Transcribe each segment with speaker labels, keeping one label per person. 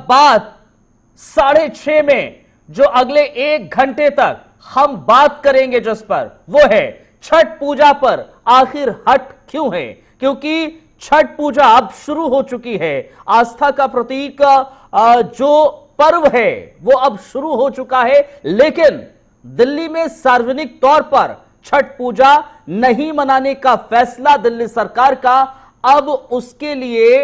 Speaker 1: बात 6:30 में जो अगले 1 घंटे तक हम बात करेंगे जिस पर, वो है छठ पूजा पर आखिर हट क्यों है। क्योंकि छठ पूजा अब शुरू हो चुकी है, आस्था का प्रतीक जो पर्व है वो अब शुरू हो चुका है, लेकिन दिल्ली में सार्वजनिक तौर पर छठ पूजा नहीं मनाने का फैसला दिल्ली सरकार का अब उसके लिए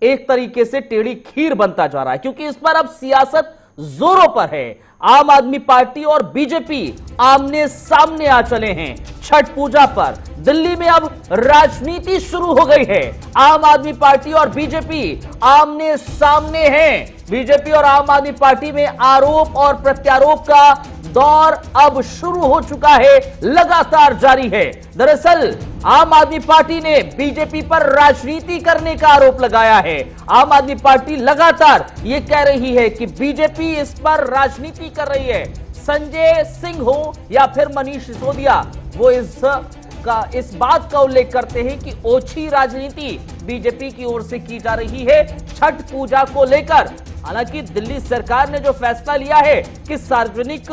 Speaker 1: एक तरीके से टेढ़ी खीर बनता जा रहा है। क्योंकि इस पर अब सियासत जोरों पर है। आम आदमी पार्टी और बीजेपी आमने सामने आ चले हैं छठ पूजा पर। दिल्ली में अब राजनीति शुरू हो गई है। आम आदमी पार्टी और बीजेपी आमने सामने हैं। बीजेपी और आम आदमी पार्टी में आरोप और प्रत्यारोप का दौर अब शुरू हो चुका है, लगातार जारी है। दरअसल आम आदमी पार्टी ने बीजेपी पर राजनीति करने का आरोप लगाया है। आम आदमी पार्टी लगातार यह कह रही है कि बीजेपी इस पर राजनीति कर रही है। संजय सिंह हो या फिर मनीष सिसोदिया, वो इस बात का उल्लेख करते हैं कि ओछी राजनीति बीजेपी की ओर से की जा रही है छठ पूजा को लेकर। हालांकि दिल्ली सरकार ने जो फैसला लिया है कि सार्वजनिक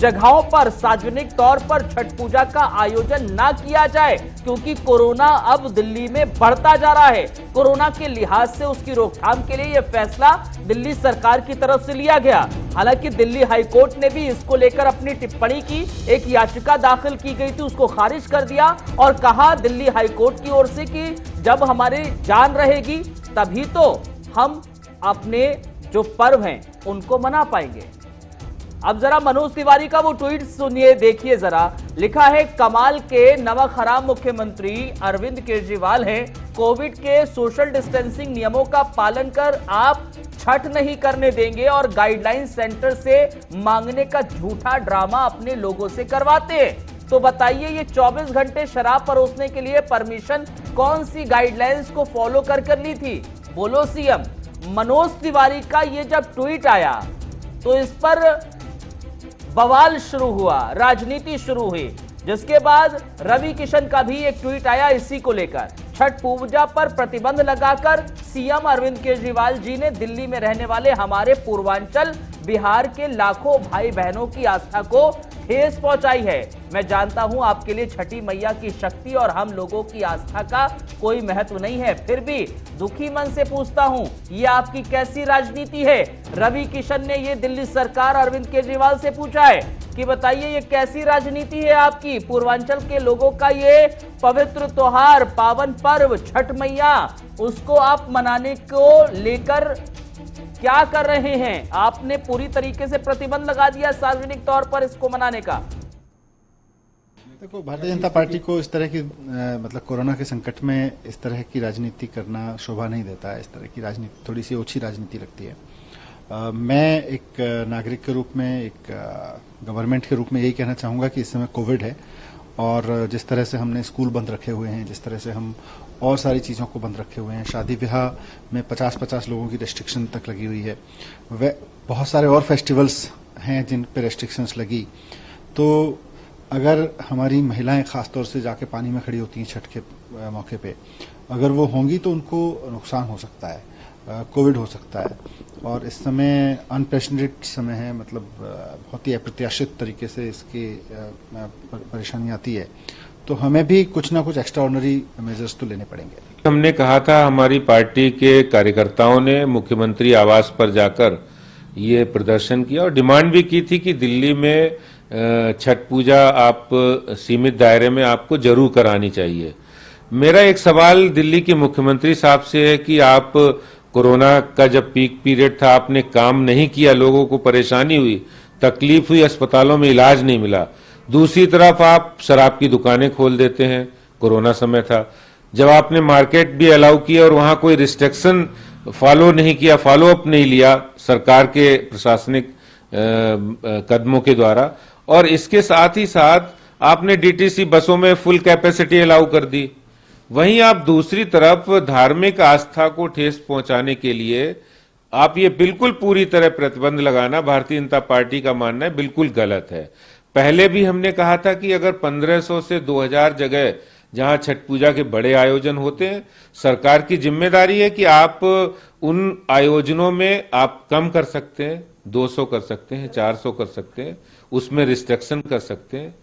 Speaker 1: जगहों पर सार्वजनिक तौर पर छठ पूजा का आयोजन ना किया जाए, क्योंकि कोरोना अब दिल्ली में बढ़ता जा रहा है। कोरोना के लिहाज से उसकी रोकथाम के लिए यह फैसला दिल्ली सरकार की तरफ से लिया गया। हालांकि दिल्ली हाईकोर्ट ने भी इसको लेकर अपनी टिप्पणी की, एक याचिका दाखिल की गई थी, उसको खारिज कर दिया और कहा दिल्ली हाईकोर्ट की ओर से कि जब हमारी जान रहेगी तभी तो हम अपने जो पर्व हैं उनको मना पाएंगे। अब जरा मनोज तिवारी का वो ट्वीट सुनिए, देखिए जरा। लिखा है, कमाल के नमक हराम मुख्यमंत्री अरविंद केजरीवाल हैं। कोविड के सोशल डिस्टेंसिंग नियमों का पालन कर आप छठ नहीं करने देंगे और गाइडलाइन सेंटर से मांगने का झूठा ड्रामा अपने लोगों से करवाते हैं। तो बताइए, ये 24 घंटे शराब परोसने के लिए परमिशन कौन सी गाइडलाइंस को फॉलो कर ली थी? बोलो सीएम। मनोज तिवारी का ये जब ट्वीट आया तो इस पर बवाल शुरू हुआ, राजनीति शुरू हुई, जिसके बाद रवि किशन का भी एक ट्वीट आया इसी को लेकर। छठ पूजा पर प्रतिबंध लगाकर सीएम अरविंद केजरीवाल जी ने दिल्ली में रहने वाले हमारे पूर्वांचल बिहार के लाखों भाई बहनों की आस्था को ठेस पहुंचाई है। मैं जानता हूं आपके लिए छठी मैया की शक्ति और हम लोगों की आस्था का कोई महत्व नहीं है, फिर भी दुखी मन से पूछता हूं, ये आपकी कैसी राजनीति है? रवि किशन ने ये दिल्ली सरकार अरविंद केजरीवाल से पूछा है कि बताइए ये कैसी राजनीति है आपकी? पूर्वांचल के लोगों का ये पवित्र त्योहार, पावन पर्व छठ मैया, उसको आप मनाने को लेकर क्या कर रहे हैं? आपने पूरी तरीके से प्रतिबंध लगा दिया सार्वजनिक तौर पर इसको मनाने का।
Speaker 2: देखो, भारतीय जनता पार्टी को इस तरह की मतलब कोरोना के संकट में इस तरह की राजनीति करना शोभा नहीं देता है। इस तरह की राजनीति थोड़ी सी ओछी राजनीति लगती है। मैं एक नागरिक के रूप में, एक गवर्नमेंट के रूप में यही कहना चाहूँगा कि इस समय कोविड है और जिस तरह से हमने स्कूल बंद रखे हुए हैं, जिस तरह से हम और सारी चीज़ों को बंद रखे हुए हैं, शादी ब्याह में 50-50 लोगों की रेस्ट्रिक्शन तक लगी हुई है, वे बहुत सारे और फेस्टिवल्स हैं जिन पे रेस्ट्रिक्शंस लगी। तो अगर हमारी महिलाएं खासतौर से जाके पानी में खड़ी होती हैं छठ के मौके पे, अगर वो होंगी तो उनको नुकसान हो सकता है, कोविड हो सकता है। और इस समय अनप्रेसिडेंटेड समय है, मतलब बहुत ही अप्रत्याशित तरीके से इसकी परेशानी आती है, तो हमें भी कुछ ना कुछ एक्स्ट्राऑर्डिनरी मेजर्स तो लेने पड़ेंगे।
Speaker 3: हमने कहा था, हमारी पार्टी के कार्यकर्ताओं ने मुख्यमंत्री आवास पर जाकर ये प्रदर्शन किया और डिमांड भी की थी कि दिल्ली में छठ पूजा आप सीमित दायरे में आपको जरूर करानी चाहिए। मेरा एक सवाल दिल्ली के मुख्यमंत्री साहब से है कि आप कोरोना का जब पीक पीरियड था आपने काम नहीं किया, लोगों को परेशानी हुई, तकलीफ हुई, अस्पतालों में इलाज नहीं मिला। दूसरी तरफ आप शराब की दुकानें खोल देते हैं, कोरोना समय था। जब आपने मार्केट भी अलाउ किया और वहां कोई रिस्ट्रिक्शन फॉलो नहीं किया, फॉलो अप नहीं लिया सरकार के प्रशासनिक कदमों के द्वारा, और इसके साथ ही साथ आपने डीटीसी बसों में फुल कैपेसिटी अलाउ कर दी। वहीं आप दूसरी तरफ धार्मिक आस्था को ठेस पहुंचाने के लिए आप ये बिल्कुल पूरी तरह प्रतिबंध लगाना, भारतीय जनता पार्टी का मानना है, बिल्कुल गलत है। पहले भी हमने कहा था कि अगर 1500 से 2000 जगह जहां छठ पूजा के बड़े आयोजन होते हैं, सरकार की जिम्मेदारी है कि आप उन आयोजनों में आप कम कर सकते हैं, 200 कर सकते हैं, 400 कर सकते हैं, उसमें रिस्ट्रिक्शन कर सकते हैं।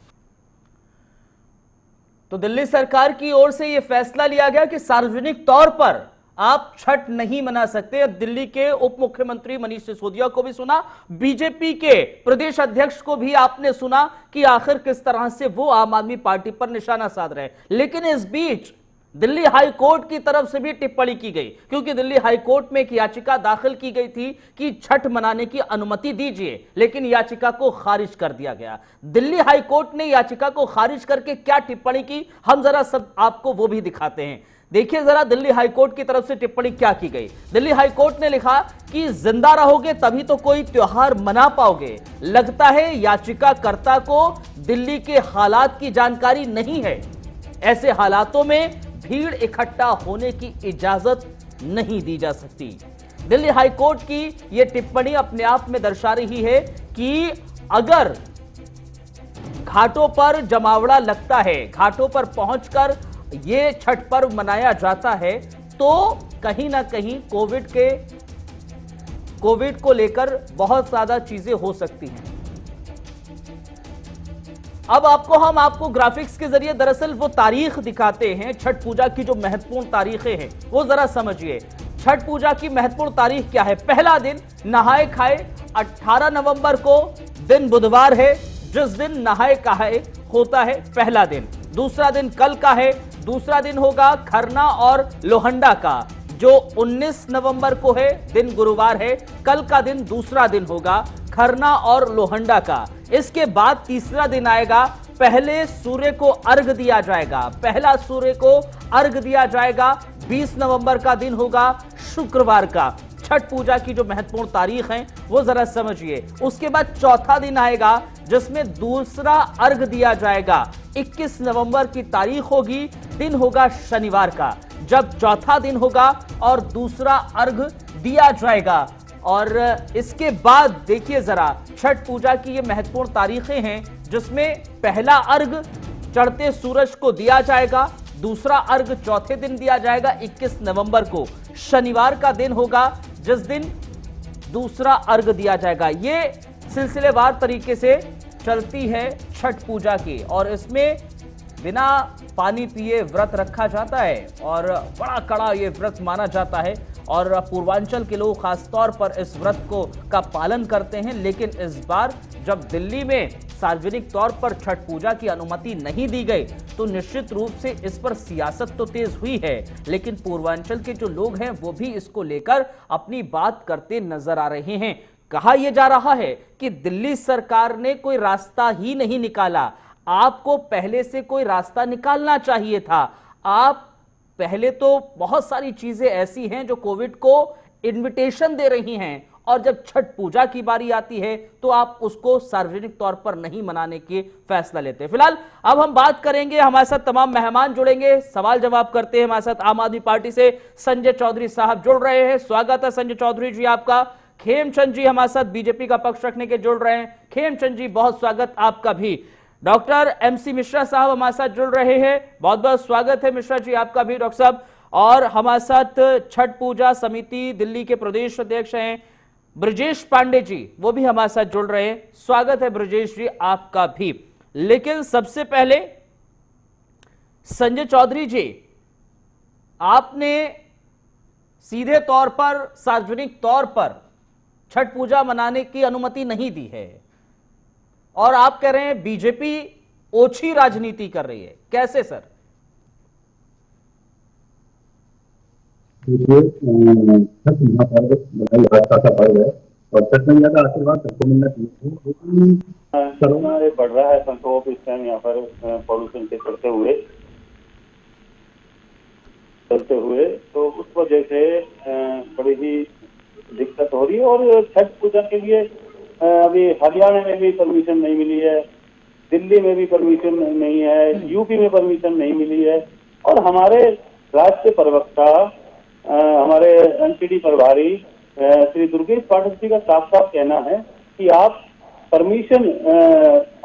Speaker 1: तो दिल्ली सरकार की ओर से यह फैसला लिया गया कि सार्वजनिक तौर पर आप छठ नहीं मना सकते। दिल्ली के उप मुख्यमंत्री मनीष सिसोदिया को भी सुना, बीजेपी के प्रदेश अध्यक्ष को भी आपने सुना कि आखिर किस तरह से वो आम आदमी पार्टी पर निशाना साध रहे हैं। लेकिन इस बीच दिल्ली हाई कोर्ट की तरफ से भी टिप्पणी की गई, क्योंकि दिल्ली हाई कोर्ट में एक याचिका दाखिल की गई थी कि छठ मनाने की अनुमति दीजिए, लेकिन याचिका को खारिज कर दिया गया। दिल्ली हाई कोर्ट ने याचिका को खारिज करके क्या टिप्पणी की, हम जरा सब आपको वो भी दिखाते हैं। देखिए जरा दिल्ली हाई कोर्ट की तरफ से टिप्पणी क्या की गई। दिल्ली हाई कोर्ट ने लिखा कि जिंदा रहोगे तभी तो कोई त्योहार मना पाओगे। लगता है याचिकाकर्ता को दिल्ली के हालात की जानकारी नहीं है। ऐसे हालातों में भीड़ इकट्ठा होने की इजाजत नहीं दी जा सकती। दिल्ली हाई कोर्ट की यह टिप्पणी अपने आप में दर्शा रही है कि अगर घाटों पर जमावड़ा लगता है, घाटों पर पहुंचकर ये छठ पर्व मनाया जाता है, तो कहीं ना कहीं कोविड को लेकर बहुत ज्यादा चीजें हो सकती हैं। अब हम आपको ग्राफिक्स के जरिए दरअसल वो तारीख दिखाते हैं, छठ पूजा की जो महत्वपूर्ण तारीखें हैं वो जरा समझिए। छठ पूजा की महत्वपूर्ण तारीख क्या है? पहला दिन नहाए खाए 18 नवंबर को दिन बुधवार है, जिस दिन नहाए खाए होता है पहला दिन। दूसरा दिन कल का है, दूसरा दिन होगा खरना और लोहंडा का, जो 19 नवंबर को है, दिन गुरुवार है। कल का दिन दूसरा दिन होगा खरना और लोहंडा का। इसके बाद तीसरा दिन आएगा, पहले सूर्य को अर्घ दिया जाएगा, पहला सूर्य को अर्घ दिया जाएगा, 20 नवंबर का दिन होगा शुक्रवार का। छठ पूजा की जो महत्वपूर्ण तारीख है वो जरा समझिए। उसके बाद चौथा दिन आएगा जिसमें दूसरा अर्घ दिया जाएगा, 21 नवंबर की तारीख होगी, दिन होगा शनिवार का, जब चौथा दिन होगा और दूसरा अर्घ दिया जाएगा। और इसके बाद देखिए जरा छठ पूजा की ये महत्वपूर्ण तारीखें हैं, जिसमें पहला अर्घ चढ़ते सूरज को दिया जाएगा, दूसरा अर्घ चौथे दिन दिया जाएगा 21 नवंबर को, शनिवार का दिन होगा जिस दिन दूसरा अर्घ दिया जाएगा। ये सिलसिलेवार तरीके से चलती है छठ पूजा की, और इसमें बिना पानी पिए व्रत रखा जाता है और बड़ा कड़ा ये व्रत माना जाता है। और पूर्वांचल के लोग खासतौर पर इस व्रत का पालन करते हैं। लेकिन इस बार जब दिल्ली में सार्वजनिक तौर पर छठ पूजा की अनुमति नहीं दी गई, तो निश्चित रूप से इस पर सियासत तो तेज हुई है, लेकिन पूर्वांचल के जो लोग हैं वो भी इसको लेकर अपनी बात करते नजर आ रहे हैं। कहा यह जा रहा है कि दिल्ली सरकार ने कोई रास्ता ही नहीं निकाला, आपको पहले से कोई रास्ता निकालना चाहिए था। आप पहले तो बहुत सारी चीजें ऐसी हैं जो कोविड को इनविटेशन दे रही हैं, और जब छठ पूजा की बारी आती है तो आप उसको सार्वजनिक तौर पर नहीं मनाने के फैसला लेते हैं। फिलहाल अब हम बात करेंगे, हमारे साथ तमाम मेहमान जुड़ेंगे, सवाल जवाब करते हैं। हमारे साथ आम आदमी पार्टी से संजय चौधरी साहब जुड़ रहे हैं, स्वागत है संजय चौधरी जी आपका। खेमचंद जी हमारे साथ बीजेपी का पक्ष रखने के जुड़ रहे हैं, खेमचंद जी बहुत स्वागत आपका भी। डॉक्टर एमसी मिश्रा साहब हमारे साथ जुड़ रहे हैं, बहुत बहुत स्वागत है मिश्रा जी आपका भी डॉक्टर साहब। और हमारे साथ छठ पूजा समिति दिल्ली के प्रदेश अध्यक्ष हैं ब्रजेश पांडे जी, वो भी हमारे साथ जुड़ रहे हैं, स्वागत है ब्रजेश जी आपका भी। लेकिन सबसे पहले संजय चौधरी जी, आपने सीधे तौर पर सार्वजनिक तौर पर छठ पूजा मनाने की अनुमति नहीं दी है, और आप कह रहे हैं बीजेपी ओछी राजनीति कर रही है, कैसे सर?
Speaker 4: छठ महापर्व बधाई आस्था का पर्व है और छठ मैया का आशीर्वाद सबको मिलना चाहिए। कोरोना बढ़ रहा है संक्रमण इस टाइम यहाँ पर पॉल्यूशन के चलते हुए तो उस वजह से बड़ी ही दिक्कत हो रही है। और छठ पूजा के लिए अभी हरियाणा में भी परमिशन नहीं मिली है, दिल्ली में भी परमिशन नहीं है, यूपी में परमिशन नहीं मिली है। और हमारे राज्य के प्रवक्ता हमारे एनसीडी प्रभारी श्री दुर्गेश पाठक जी का साफ साफ कहना है कि आप परमिशन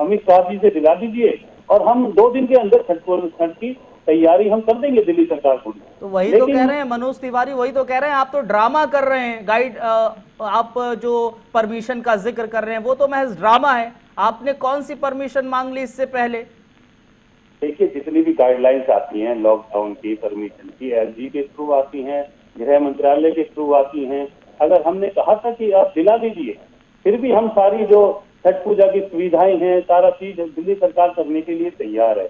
Speaker 4: अमित शाह जी से दिला दीजिए और हम 2 दिन के अंदर छठ की तैयारी हम कर देंगे दिल्ली सरकार को।
Speaker 1: तो वही तो कह रहे हैं मनोज तिवारी, वही तो कह रहे हैं, आप तो ड्रामा कर रहे हैं। गाइड आप जो परमिशन का जिक्र कर रहे हैं वो तो महज ड्रामा है। आपने कौन सी परमिशन मांग ली इससे पहले?
Speaker 4: देखिए, जितनी भी गाइडलाइंस आती हैं लॉकडाउन की, परमिशन की, एलजी के थ्रू आती हैं, गृह मंत्रालय के थ्रू आती हैं। अगर हमने कहा था कि आप दिला दीजिए, फिर भी हम सारी जो छठ पूजा की सुविधाएं हैं, सारा चीज दिल्ली सरकार करने के लिए तैयार है।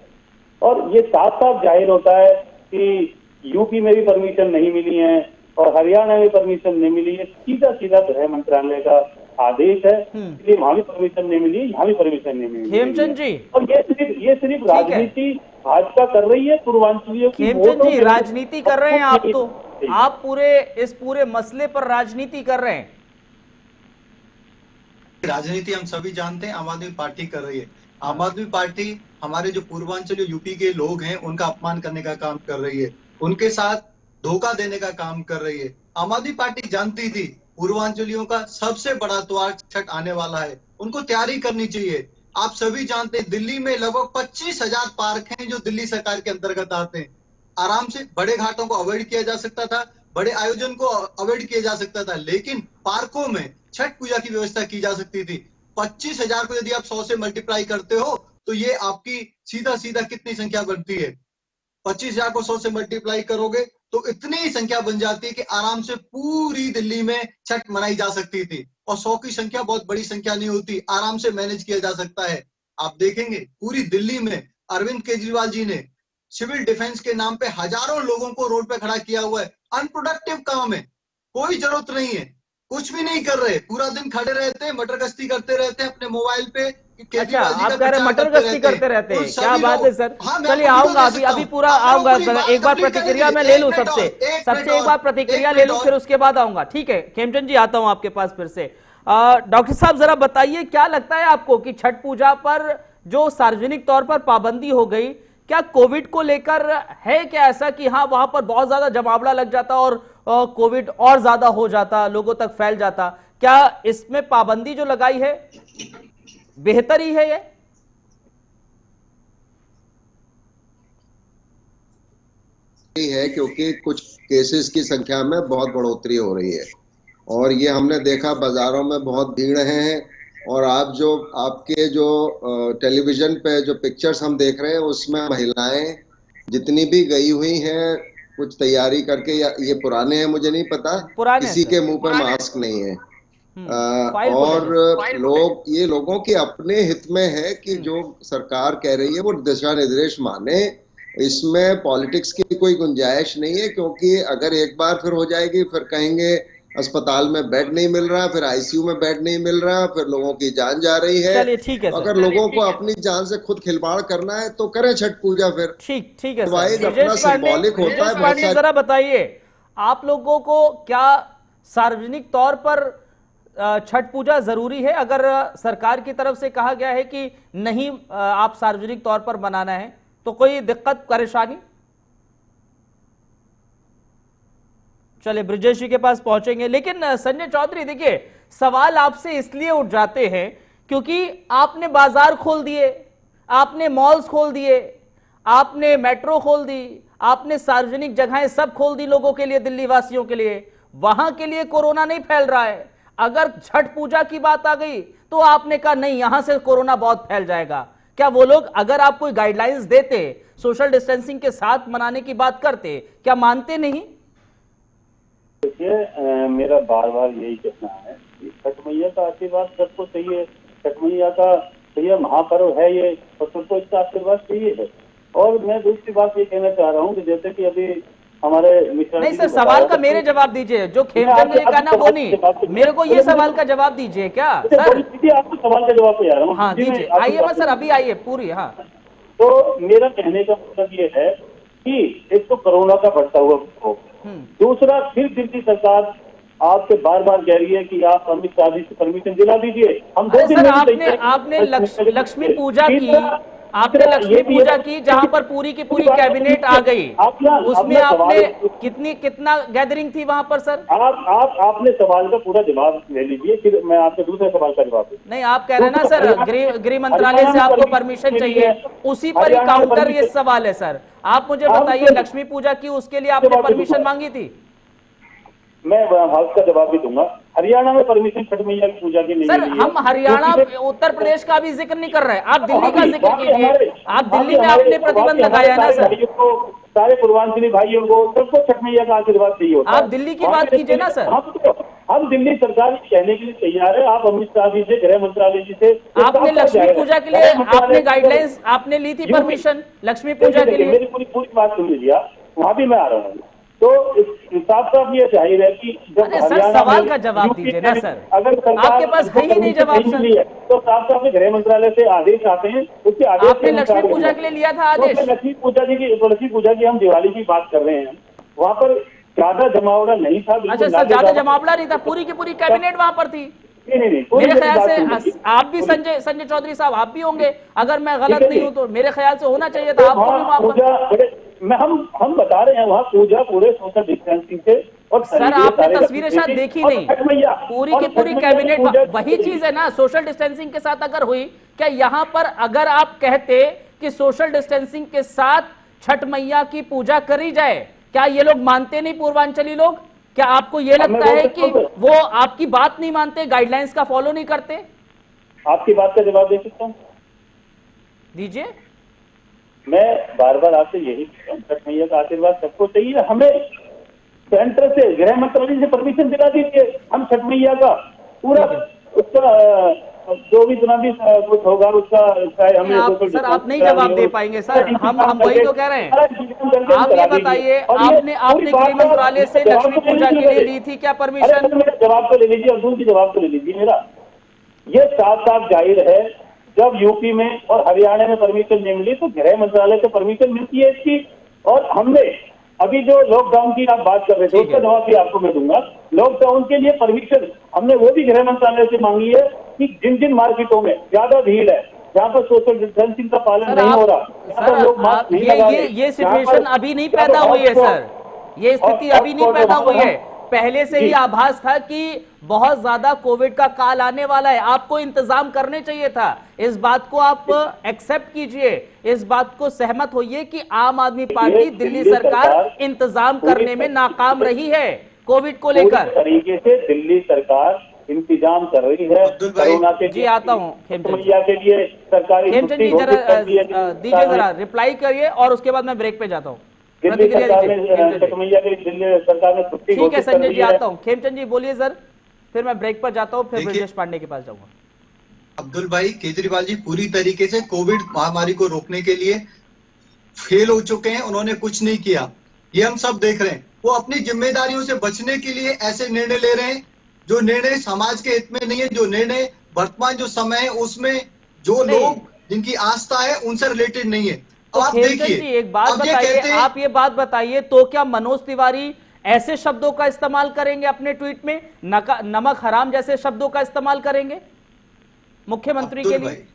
Speaker 4: और ये साफ साफ जाहिर होता है कि यूपी में भी परमिशन नहीं मिली है और हरियाणा में परमिशन नहीं मिली है। सीधा सीधा गृह मंत्रालय का आदेश है, इसलिए वहां भी परमिशन नहीं मिली, यहाँ भी परमिशन नहीं मिली।
Speaker 1: खेमचंद जी,
Speaker 4: और ये सिर्फ राजनीति भाजपा कर रही है पूर्वांचलियों की।
Speaker 1: खेमचंद जी, राजनीति कर रहे हैं आप, तो आप इस पूरे मसले पर राजनीति कर रहे हैं।
Speaker 5: राजनीति हम सभी जानते हैं आम आदमी पार्टी कर रही है। आम आदमी पार्टी हमारे जो पूर्वांचल यूपी के लोग हैं उनका अपमान करने का काम कर रही है, उनके साथ धोखा देने का काम कर रही है। आम आदमी पार्टी जानती थी पूर्वांचलियों का सबसे बड़ा त्योहार छठ आने वाला है, उनको तैयारी करनी चाहिए। आप सभी जानते हैं दिल्ली में लगभग 25,000 पार्क हैं जो दिल्ली सरकार के अंतर्गत आते हैं। आराम से बड़े घाटों को अवॉइड किया जा सकता था, बड़े आयोजन को अवॉइड किया जा सकता था, लेकिन पार्कों में छठ पूजा की व्यवस्था की जा सकती थी। 25,000 को यदि आप 100 से मल्टीप्लाई करते हो तो ये आपकी सीधा सीधा कितनी संख्या बनती है? 25,000 को 100 से मल्टीप्लाई करोगे तो इतनी ही संख्या बन जाती है कि आराम से पूरी दिल्ली में छठ मनाई जा सकती थी। और 100 की संख्या बहुत बड़ी संख्या नहीं होती, आराम से मैनेज किया जा सकता है। आप देखेंगे पूरी दिल्ली में अरविंद केजरीवाल जी ने सिविल डिफेंस के नाम पे हजारों लोगों को रोड पे खड़ा किया हुआ है। अनप्रोडक्टिव काम है, कोई जरूरत नहीं है, कुछ भी नहीं कर रहे, पूरा दिन खड़े रहते हैं, मटर गश्ती करते रहते हैं अपने मोबाइल पे।
Speaker 1: अच्छा, आप कह रहे हैं मटर गश्ती करते रहते हैं, क्या बात है सर। चलिए आऊंगा, अभी पूरा आऊंगा। एक बार प्रतिक्रिया मैं ले लूं सबसे एक बार प्रतिक्रिया ले लूं, फिर उसके बाद आऊंगा। ठीक है खेमचंद जी, आता हूं आपके पास फिर से। डॉक्टर साहब जरा बताइए, क्या लगता है आपको कि छठ पूजा पर जो सार्वजनिक तौर पर पाबंदी हो गई, क्या कोविड को लेकर है क्या ऐसा कि हाँ वहां पर बहुत ज्यादा जमावड़ा लग जाता और कोविड और ज्यादा हो जाता, लोगों तक फैल जाता? क्या इसमें पाबंदी जो लगाई है बेहतर ही है? ये
Speaker 6: है क्योंकि कुछ केसेस की संख्या में बहुत बढ़ोतरी हो रही है और ये हमने देखा बाजारों में बहुत भीड़ है। और आपके जो टेलीविजन पे जो पिक्चर्स हम देख रहे हैं उसमें महिलाएं जितनी भी गई हुई हैं कुछ तैयारी करके, या ये पुराने हैं मुझे नहीं पता, किसी के मुंह पे मास्क नहीं है। और लोगों के अपने हित में है कि जो सरकार कह रही है वो दिशा निर्देश माने, इसमें पॉलिटिक्स की कोई गुंजाइश नहीं है। क्योंकि अगर एक बार फिर हो जाएगी, फिर कहेंगे अस्पताल में बेड नहीं मिल रहा, फिर आईसीयू में बेड नहीं मिल रहा, फिर लोगों की जान जा रही है।
Speaker 1: चलिए ठीक है,
Speaker 6: अगर लोगों को अपनी जान से खुद खिलवाड़ करना है तो करें छठ पूजा। फिर
Speaker 1: ठीक है
Speaker 6: अपना सिंबॉलिक होता है।
Speaker 1: जरा बताइए, आप लोगों को क्या सार्वजनिक तौर पर छठ पूजा जरूरी है? अगर सरकार की तरफ से कहा गया है कि नहीं आप सार्वजनिक तौर पर मनाना है, तो कोई दिक्कत परेशानी? चलिए ब्रिजेश जी के पास पहुंचेंगे, लेकिन संजय चौधरी देखिए, सवाल आपसे इसलिए उठ जाते हैं क्योंकि आपने बाजार खोल दिए, आपने मॉल्स खोल दिए, आपने मेट्रो खोल दी, आपने सार्वजनिक जगहें सब खोल दी लोगों के लिए, दिल्ली वासियों के लिए। वहां के लिए कोरोना नहीं फैल रहा है। अगर छठ पूजा की बात आ गई तो आपने कहा नहीं, यहां से कोरोना बहुत फैल जाएगा। क्या वो लोग अगर आप कोई गाइडलाइंस देते, सोशल डिस्टेंसिंग के साथ मनाने की बात करते, क्या मानते नहीं?
Speaker 4: देखिए, मेरा बार बार यही कहना है कि छठ मैया का आशीर्वाद सबको चाहिए। छठ मैया का चाहिए, महापर्व है ये, और सबको इसका आशीर्वाद चाहिए है। और मैं दूसरी बात ये कहना चाह रहा हूँ कि जैसे कि अभी हमारे
Speaker 1: नहीं सर, सवाल का मेरे जवाब दीजिए, जो खेमचंद ने कहना वो नहीं, मेरे को ये सवाल का जवाब दीजिए। क्या सर?
Speaker 4: आपको सवाल का जवाब जा रहा हूँ।
Speaker 1: हाँ दीजिए, आइए मैं सर, अभी आइए पूरी। हाँ,
Speaker 4: तो मेरा कहने का मतलब ये है कि एक तो कोरोना का बढ़ता हुआ प्रकोप, दूसरा फिर दिल्ली सरकार आपसे बार बार कह रही है कि आप अमित शाह जी से परमिशन दिला दीजिए। हम 2 दिन में
Speaker 1: आपने लक्ष्मी पूजा की, आपने लक्ष्मी पूजा की जहां पर पूरी की पूरी कैबिनेट आ गई, उसमें आपने कितना गैदरिंग थी वहां पर सर?
Speaker 4: आपने सवाल का पूरा जवाब ले लीजिए, फिर मैं आपके दूसरे सवाल का जवाब दूं।
Speaker 1: नहीं, आप कह रहे हैं ना सर गृह मंत्रालय से आपको परमिशन चाहिए, उसी पर ही काउंटर ये सवाल है सर। आप मुझे बताइए, लक्ष्मी पूजा की उसके लिए आपने परमिशन मांगी थी?
Speaker 4: मैं हाउस का जवाब भी दूंगा। हरियाणा में परमिशन छठ मैया की पूजा की नहीं
Speaker 1: सर,
Speaker 4: मिली है।
Speaker 1: हम हरियाणा उत्तर प्रदेश का भी जिक्र नहीं कर रहे, आप दिल्ली का जिक्र कीजिए। आप दिल्ली में आपने प्रतिबंध लगाया ना सर।
Speaker 4: सारे पूर्वांचली भाइयों को सबको छठ मैया का आशीर्वाद चाहिए होता है।
Speaker 1: आप दिल्ली की बात कीजिए ना सर।
Speaker 4: हम दिल्ली सरकार कहने के लिए तैयार है। आप अमित शाह जी से, गृह मंत्रालय जी से
Speaker 1: आपने लक्ष्मी पूजा के लिए आपने गाइडलाइंस आपने ली थी परमिशन लक्ष्मी पूजा के लिए?
Speaker 4: मेरी पूरी बात सुन लीजिए, वहां भी मैं आ रहा हूँ। तो साफ साफ ये जाहिर है कि जब
Speaker 1: सर सवाल का जवाब दीजिए ना सर,
Speaker 4: अगर
Speaker 1: आपके पास है ही नहीं जवाब सर।
Speaker 4: तो साफ साफ गृह मंत्रालय से आदेश आते हैं, उसके आदेश
Speaker 1: आपने लक्ष्मी पूजा के लिए लिया था आदेश?
Speaker 4: लक्ष्मी पूजा की हम दिवाली की बात कर रहे हैं, वहाँ पर ज्यादा जमावड़ा नहीं था।
Speaker 1: अच्छा सर, ज्यादा जमावड़ा नहीं था, पूरी की पूरी कैबिनेट वहां पर थी।
Speaker 4: नहीं,
Speaker 1: मेरे ख्याल से आप भी संजय चौधरी साहब आप भी होंगे, अगर मैं गलत नहीं हूं तो मेरे ख्याल से होना चाहिए था आपको भी वहां पर।
Speaker 4: हम बता रहे हैं वहाँ पूजा पूरे सोशल डिस्टेंसिंग से। और
Speaker 1: सर आपने तस्वीरें शायद देखी नहीं, पूरी की पूरी कैबिनेट वही चीज है ना, सोशल डिस्टेंसिंग के साथ अगर हुई, क्या यहाँ पर अगर आप कहते कि सोशल डिस्टेंसिंग के साथ छठ मैया की पूजा करी जाए, क्या ये लोग मानते नहीं? पूर्वांचली लोग, क्या आपको ये लगता है कि वो आपकी बात नहीं मानते, गाइडलाइंस का फॉलो नहीं करते?
Speaker 4: आपकी बात का जवाब दे सकता हूँ,
Speaker 1: दीजिए।
Speaker 4: मैं बार बार आपसे यही छठ मैया का आशीर्वाद सबको चाहिए। हमें सेंटर से, गृह मंत्रालय से परमिशन दिला दीजिए, हम छठ मैया का पूरा उसका जो भी जितना भी कुछ होगा उसका हमें
Speaker 1: सर आप नहीं जवाब दे पाएंगे सर, हम वही तो कह रहे हैं। आप ये बताइए, आपने गृह मंत्रालय से लक्ष्मी पूजा के लिए ली थी क्या परमिशन?
Speaker 4: मेरा जवाब तो ले लीजिए, अर्जुन की जवाब तो ले लीजिए मेरा। ये साफ साफ जाहिर है, जब यूपी में और हरियाणा में परमिशन नहीं मिली तो गृह मंत्रालय से परमिशन मिलती है इसकी। और हमने अभी जो लॉकडाउन की आप बात कर रहे थे उसका जवाब भी आपको मैं दूंगा। लॉकडाउन के लिए परमिशन हमने वो भी गृह मंत्रालय से मांगी है कि जिन जिन मार्केटों में ज्यादा भीड़ है, जहाँ पर सोशल डिस्टेंसिंग का पालन नहीं हो रहा,
Speaker 1: ये सिचुएशन अभी नहीं पैदा हुई है सर, ये स्थिति अभी नहीं पैदा हुई है। पहले से ही आभास था कि बहुत ज्यादा कोविड का काल आने वाला है, आपको इंतजाम करने चाहिए था। इस बात को आप एक्सेप्ट कीजिए, इस बात को सहमत होइए कि आम आदमी पार्टी, दिल्ली सरकार इंतजाम करने में नाकाम रही है कोविड को लेकर।
Speaker 4: तरीके से दिल्ली सरकार इंतजाम कर रही है कोरोना के।
Speaker 1: जी आता हूँ खेमचंद
Speaker 4: के लिए सरकारी।
Speaker 1: खेमचंद जी जरा दीजिए, जरा रिप्लाई करिए और उसके बाद मैं ब्रेक पे जाता हूँ।
Speaker 4: ठीक
Speaker 1: है संजय जी, आता हूँ। खेमचंद जी बोलिए सर, फिर मैं ब्रेक पर जाता हूँ, फिर ब्रजेश पांडे के पास जाऊंगा।
Speaker 5: अब्दुल भाई, केजरीवाल जी पूरी तरीके से कोविड महामारी को रोकने के लिए फेल हो चुके हैं, उन्होंने कुछ नहीं किया, ये हम सब देख रहे हैं। वो अपनी जिम्मेदारियों से बचने के लिए ऐसे निर्णय ले रहे हैं जो निर्णय समाज के हित में नहीं है, जो निर्णय वर्तमान जो समय है उसमें जो लोग जिनकी आस्था है उनसे रिलेटेड नहीं है।
Speaker 1: तो
Speaker 5: आप देखिए,
Speaker 1: एक बात बताइए, आप ये बात बताइए, तो क्या मनोज तिवारी ऐसे शब्दों का इस्तेमाल करेंगे अपने ट्वीट में, नमक हराम जैसे शब्दों का इस्तेमाल करेंगे मुख्यमंत्री के लिए?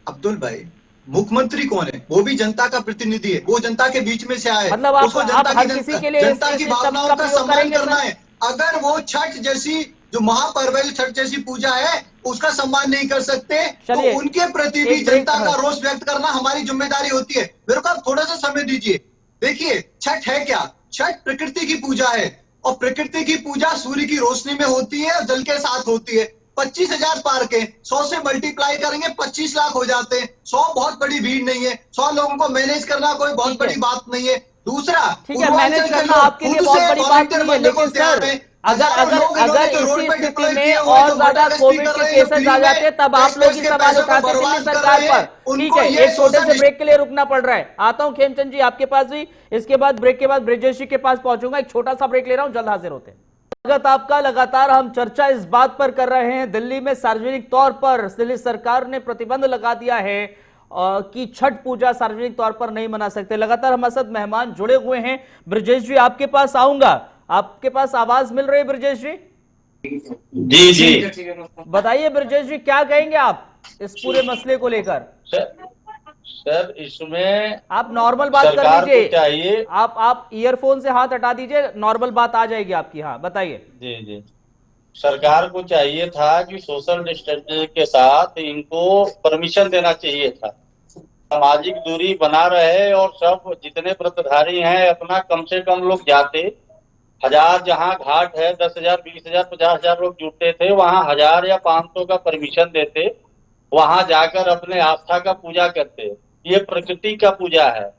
Speaker 5: अब्दुल भाई, मुख्यमंत्री कौन है? वो भी जनता का प्रतिनिधि है, वो जनता के बीच में से आए,
Speaker 1: मतलब
Speaker 5: उसको जनता की भावनाओं का सम्मान करना है। अगर वो छठ जैसी जो महापर्व है, छठ जैसी पूजा है, उसका सम्मान नहीं कर सकते तो उनके प्रति भी जनता का रोष व्यक्त करना हमारी जिम्मेदारी होती है। मेरे को आप थोड़ा सा समय दीजिए। देखिए, छठ है क्या? छठ प्रकृति की पूजा है और प्रकृति की पूजा सूर्य की रोशनी में होती है और जल के साथ होती है। 25,000 पार्क है, 100 से मल्टीप्लाई करेंगे 25 लाख हो जाते हैं। 100 बहुत बड़ी भीड़ नहीं है, 100 लोगों को मैनेज करना कोई बहुत बड़ी बात नहीं है। दूसरा,
Speaker 1: ठीक है, मैनेज करना आपके लिए बहुत बड़ी बात नहीं है, लेकिन सर अगर इसी स्थिति में और ज्यादा कोविड के केसेस आ जाते तब आप लोग ही सवाल उठाते दिल्ली सरकार पर। ठीक है, एक छोटे से ब्रेक के लिए रुकना पड़ रहा है। आता हूं खेमचंद जी आपके पास भी, इसके बाद ब्रेक के बाद ब्रजेश जी के पास पहुंचूंगा। एक छोटा सा ब्रेक ले रहा हूं, जल्द हाजिर होते हैं। स्वागत आपका। लगातार हम चर्चा इस बात पर कर रहे हैं, दिल्ली में सार्वजनिक तौर पर दिल्ली सरकार ने प्रतिबंध लगा दिया है कि छठ पूजा सार्वजनिक तौर पर नहीं मना सकते। लगातार हमारे साथ मेहमान जुड़े हुए हैं। ब्रजेश जी आपके पास आऊंगा, आपके पास आवाज मिल रही है ब्रजेश जी?
Speaker 7: जी जी
Speaker 1: बताइए ब्रजेश जी, क्या कहेंगे आप इस पूरे मसले को लेकर?
Speaker 7: सर इसमें
Speaker 1: आप नॉर्मल बात कर
Speaker 7: सरकार को
Speaker 1: लीजिए।
Speaker 7: चाहिए।
Speaker 1: आप ईयरफोन से हाथ हटा दीजिए, नॉर्मल बात आ जाएगी आपकी। हाँ बताइए।
Speaker 7: जी जी, सरकार को चाहिए था कि सोशल डिस्टेंसिंग के साथ इनको परमिशन देना चाहिए था, सामाजिक दूरी बना रहे और सब जितने व्रतधारी हैं अपना कम से कम लोग जाते। 1000 जहाँ घाट है, 10,000 20,000 50,000 लोग जुटते थे, वहां 1000 या 500 का परमिशन देते, वहां जाकर अपने आस्था का पूजा करते। ये प्रकृति का पूजा है।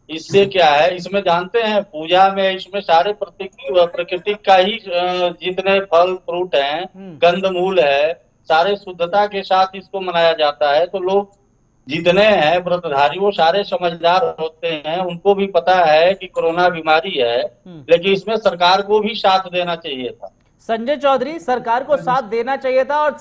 Speaker 7: इससे क्या है, इसमें जानते हैं पूजा में इसमें सारे प्रकृति का ही जितने फल फ्रूट हैं, कंदमूल है, सारे शुद्धता के साथ इसको मनाया जाता है। तो लोग जितने हैं व्रतधारी वो सारे समझदार होते हैं, उनको भी पता है कि कोरोना बीमारी है, लेकिन इसमें सरकार को भी साथ देना चाहिए था।
Speaker 1: संजय चौधरी, सरकार को साथ देना चाहिए था और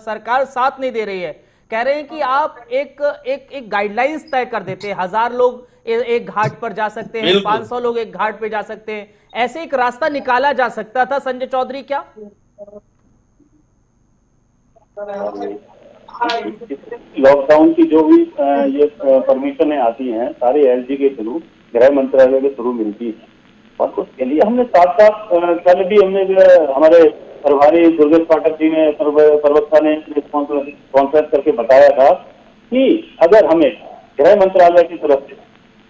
Speaker 1: सरकार साथ नहीं दे रही है। कह रहे हैं कि आप एक गाइडलाइंस तय कर देते, 1000 लोग एक घाट पर जा सकते हैं, 500 लोग एक घाट पे जा सकते हैं, ऐसे एक रास्ता निकाला जा सकता था। संजय चौधरी क्या
Speaker 4: लॉकडाउन की जो भी ये परमिशनें आती हैं सारी एलजी के थ्रू, गृह मंत्रालय के थ्रू मिलती है, और उसके लिए हमने साथ साथ कल भी हमने हमारे प्रभारी दुर्गेश पाठक जी ने, प्रवक्ता ने कॉन्फ्रेंस करके बताया था कि अगर हमें गृह मंत्रालय की तरफ से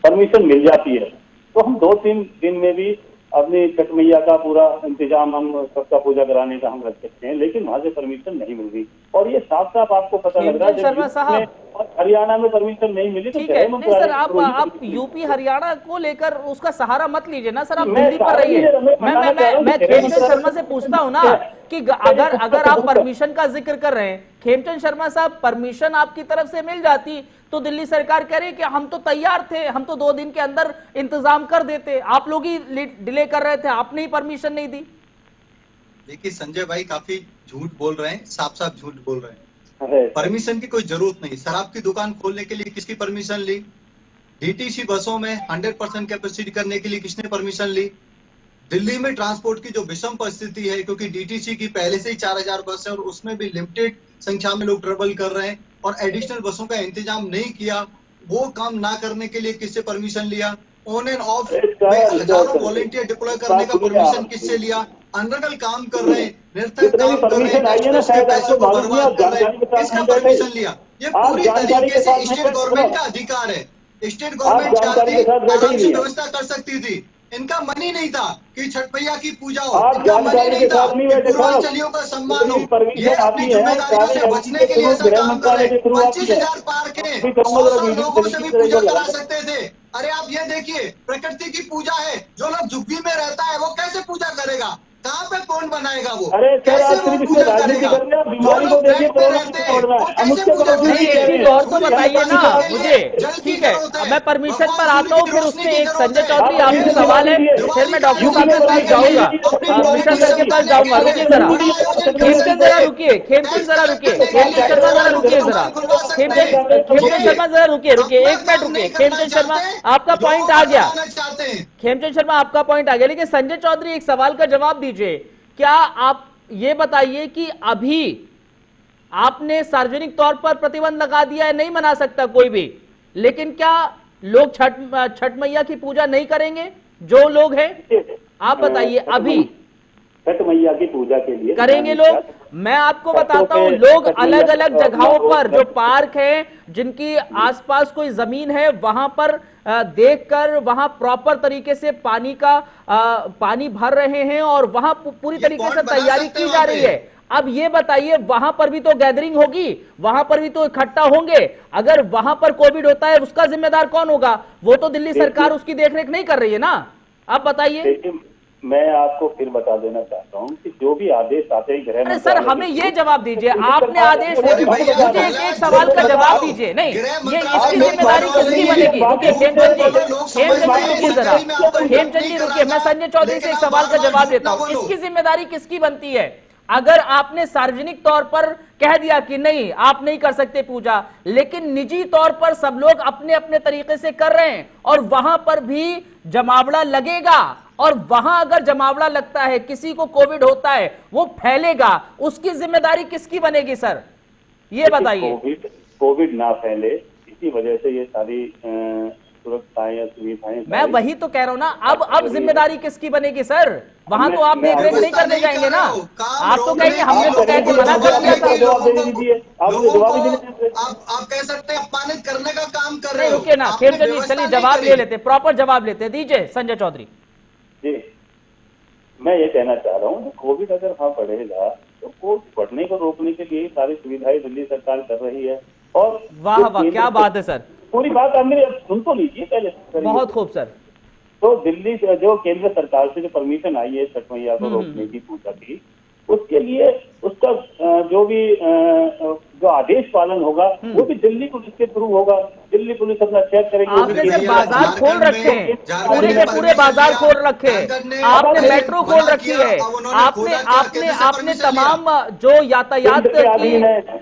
Speaker 4: परमिशन मिल जाती है तो हम 2-3 दिन में भी अपनी छठ मैया का पूरा इंतजाम हम सबका पूजा कराने का हम रख सकते हैं, लेकिन वहां से परमिशन नहीं मिल रही। और ये साफ साफ आपको पता लग रहा है
Speaker 1: शर्मा साहब,
Speaker 4: और हरियाणा में परमिशन नहीं मिली तो
Speaker 1: ठीक है। नहीं सर, आप यूपी हरियाणा को लेकर उसका सहारा मत लीजिए ना सर, आप दिल्ली पर रहिए। मैं खेमचंद शर्मा से पूछता हूँ ना कि अगर आप परमिशन का जिक्र कर रहे हैं, खेमचंद शर्मा साहब, परमिशन आपकी तरफ से मिल जाती तो दिल्ली सरकार कह रही है कि हम तो तैयार थे, हम तो 2 दिन के अंदर इंतजाम कर देते, आप लोग ही डिले कर रहे थे, आपने ही परमिशन नहीं दी।
Speaker 5: देखिए संजय भाई काफी झूठ बोल रहे हैं, साफ साफ झूठ बोल रहे हैं। परमिशन की कोई जरूरत नहीं। शराब की दुकान खोलने के लिए किसकी परमिशन ली? डीटीसी बसों में 100% कैपेसिटी करने के लिए किसने परमिशन ली? दिल्ली में ट्रांसपोर्ट की जो विषम परिस्थिति है, क्योंकि डीटीसी की पहले से ही 4000 बस है और उसमें भी लिमिटेड संख्या में लोग ट्रेवल कर रहे हैं और एडिशनल बसों का इंतजाम नहीं किया, वो काम ना करने के लिए किससे परमिशन लिया? ऑन एंड ऑफ में हजारों वॉलंटियर डिप्लॉय करने का परमिशन किससे लिया? अनर्गल काम कर रहे हैं, निरर्थक काम कर रहे हैं, पैसों को बर्बाद कर रहे हैं, किसका परमिशन लिया? ये पूरी तरीके से स्टेट गवर्नमेंट का अधिकार है। स्टेट गवर्नमेंट चाहती आराम से व्यवस्था कर सकती थी, इनका मन ही नहीं था कि छठ मैया की पूजा हो, इनका मन ही नहीं था कि पूर्वांचलियों का सम्मान हो। ये अपनी जिम्मेदारियों से बचने के लिए ऐसा काम कर रहे हैं। 25,000 पार के 100 लोगों से भी पूजा करा सकते थे। अरे आप ये देखिए, प्रकृति की पूजा है, जो लोग झुग्गी में रहता है वो कैसे पूजा करेगा? कहाँ पे कौन बनाएगा वो? कैसे वो पूजा करेगा? जो लोग फ्लैट पे रहते हैं वो कैसे पूजा करेंगे?
Speaker 1: और तो बताइए ना मुझे, ठीक है मैं परमिशन पर आता हूँ, फिर उसमें एक संजय चौधरी आपसे सवाल है, फिर मैं डॉक्टर साहब के पास जाऊंगा, मिश्रा सर के पास जाऊंगा। रुकिए जरा, खेमचंद जरा रुकिए, खेमचंद जरा रुकिए, खेमचंद शर्मा जरा रुकिए, जरा खेमचंद शर्मा जरा रुकिए, 1 मिनट रुकिए। खेमचंद शर्मा आपका पॉइंट आ गया, खेमचंद शर्मा आपका पॉइंट आ गया, लेकिन संजय चौधरी एक सवाल का जवाब दीजिए। क्या आप ये बताइए कि अभी आपने सार्वजनिक तौर पर प्रतिबंध लगा दिया है, नहीं मना सकता कोई भी, लेकिन क्या लोग छठ मैया की पूजा नहीं करेंगे? जो लोग हैं आप बताइए, अभी
Speaker 4: छठ मैया की पूजा के लिए
Speaker 1: करेंगे लोग? मैं आपको बताता हूं, लोग अलग अलग जगहों पर, जो पार्क है, जिनकी आसपास कोई जमीन है, वहां पर देखकर वहां प्रॉपर तरीके से पानी भर रहे हैं और वहां पूरी तरीके से तैयारी की जा रही है। अब ये बताइए, वहां पर भी तो गैदरिंग होगी, वहां पर भी तो इकट्ठा होंगे, अगर वहां पर कोविड होता है उसका जिम्मेदार कौन होगा? वो तो दिल्ली सरकार उसकी देखरेख नहीं कर रही है ना। आप बताइए।
Speaker 4: मैं आपको फिर बता देना चाहता हूं कि जो भी आदेश आते हैं गृह,
Speaker 1: अरे सर हमें ये जवाब दीजिए, आपने आदेश मुझे एक सवाल का जवाब दीजिए। नहीं, ये इसकी जिम्मेदारी किसकी बनेगी? रुकिए खेमचंद जी रुकिए जरा, खेमचंद जी रुकिए, मैं संजय चौधरी से एक सवाल का जवाब देता हूं। इसकी जिम्मेदारी किसकी बनती है? अगर आपने सार्वजनिक तौर पर कह दिया कि नहीं आप नहीं कर सकते पूजा, लेकिन निजी तौर पर सब लोग अपने अपने तरीके से कर रहे हैं और वहां पर भी जमावड़ा लगेगा, और वहां अगर जमावड़ा लगता है, किसी को कोविड होता है, वो फैलेगा, उसकी जिम्मेदारी किसकी बनेगी सर? ये बताइए।
Speaker 4: कोविड ना फैले इसकी वजह से ये सारी सुरक्षाएं या सुविधाएं।
Speaker 1: मैं वही तो कह रहा हूँ ना, अब जिम्मेदारी किसकी बनेगी सर? वहां तो आप देख रेख नहीं करने जाएंगे ना, आप तो कहेंगे हमने तो कह के मना कर दिया था।
Speaker 5: आप कह सकते हैं अपमानित करने का काम कर रहे
Speaker 1: नहीं
Speaker 5: हो।
Speaker 1: रुकिए ना खेमचंद जी, चलिए जवाब ले लेते, प्रॉपर जवाब लेते, दीजिए संजय चौधरी
Speaker 4: जी। मैं ये कहना चाह रहा हूँ, कोविड अगर वहाँ बढ़ेगा तो कोविड बढ़ने को रोकने के लिए सारी सुविधाएं दिल्ली सरकार कर रही है। और
Speaker 1: वाह वाह, क्या बात है सर,
Speaker 4: पूरी बात आप मेरी सुन तो लीजिए पहले।
Speaker 1: बहुत खूब सर।
Speaker 4: तो दिल्ली से जो केंद्र सरकार से जो परमिशन आई है छठ मैया को रोकने की, पूजा की, उसके लिए उसका जो भी जो आदेश पालन होगा वो भी दिल्ली पुलिस के थ्रू होगा। दिल्ली पुलिस अपना चेक करेगी।
Speaker 1: आपने जब बाजार खोल रखे हैं, पूरे के पूरे बाजार खोल रखे हैं, आपने मेट्रो खोल रखी है, आपने तमाम जो यातायात की।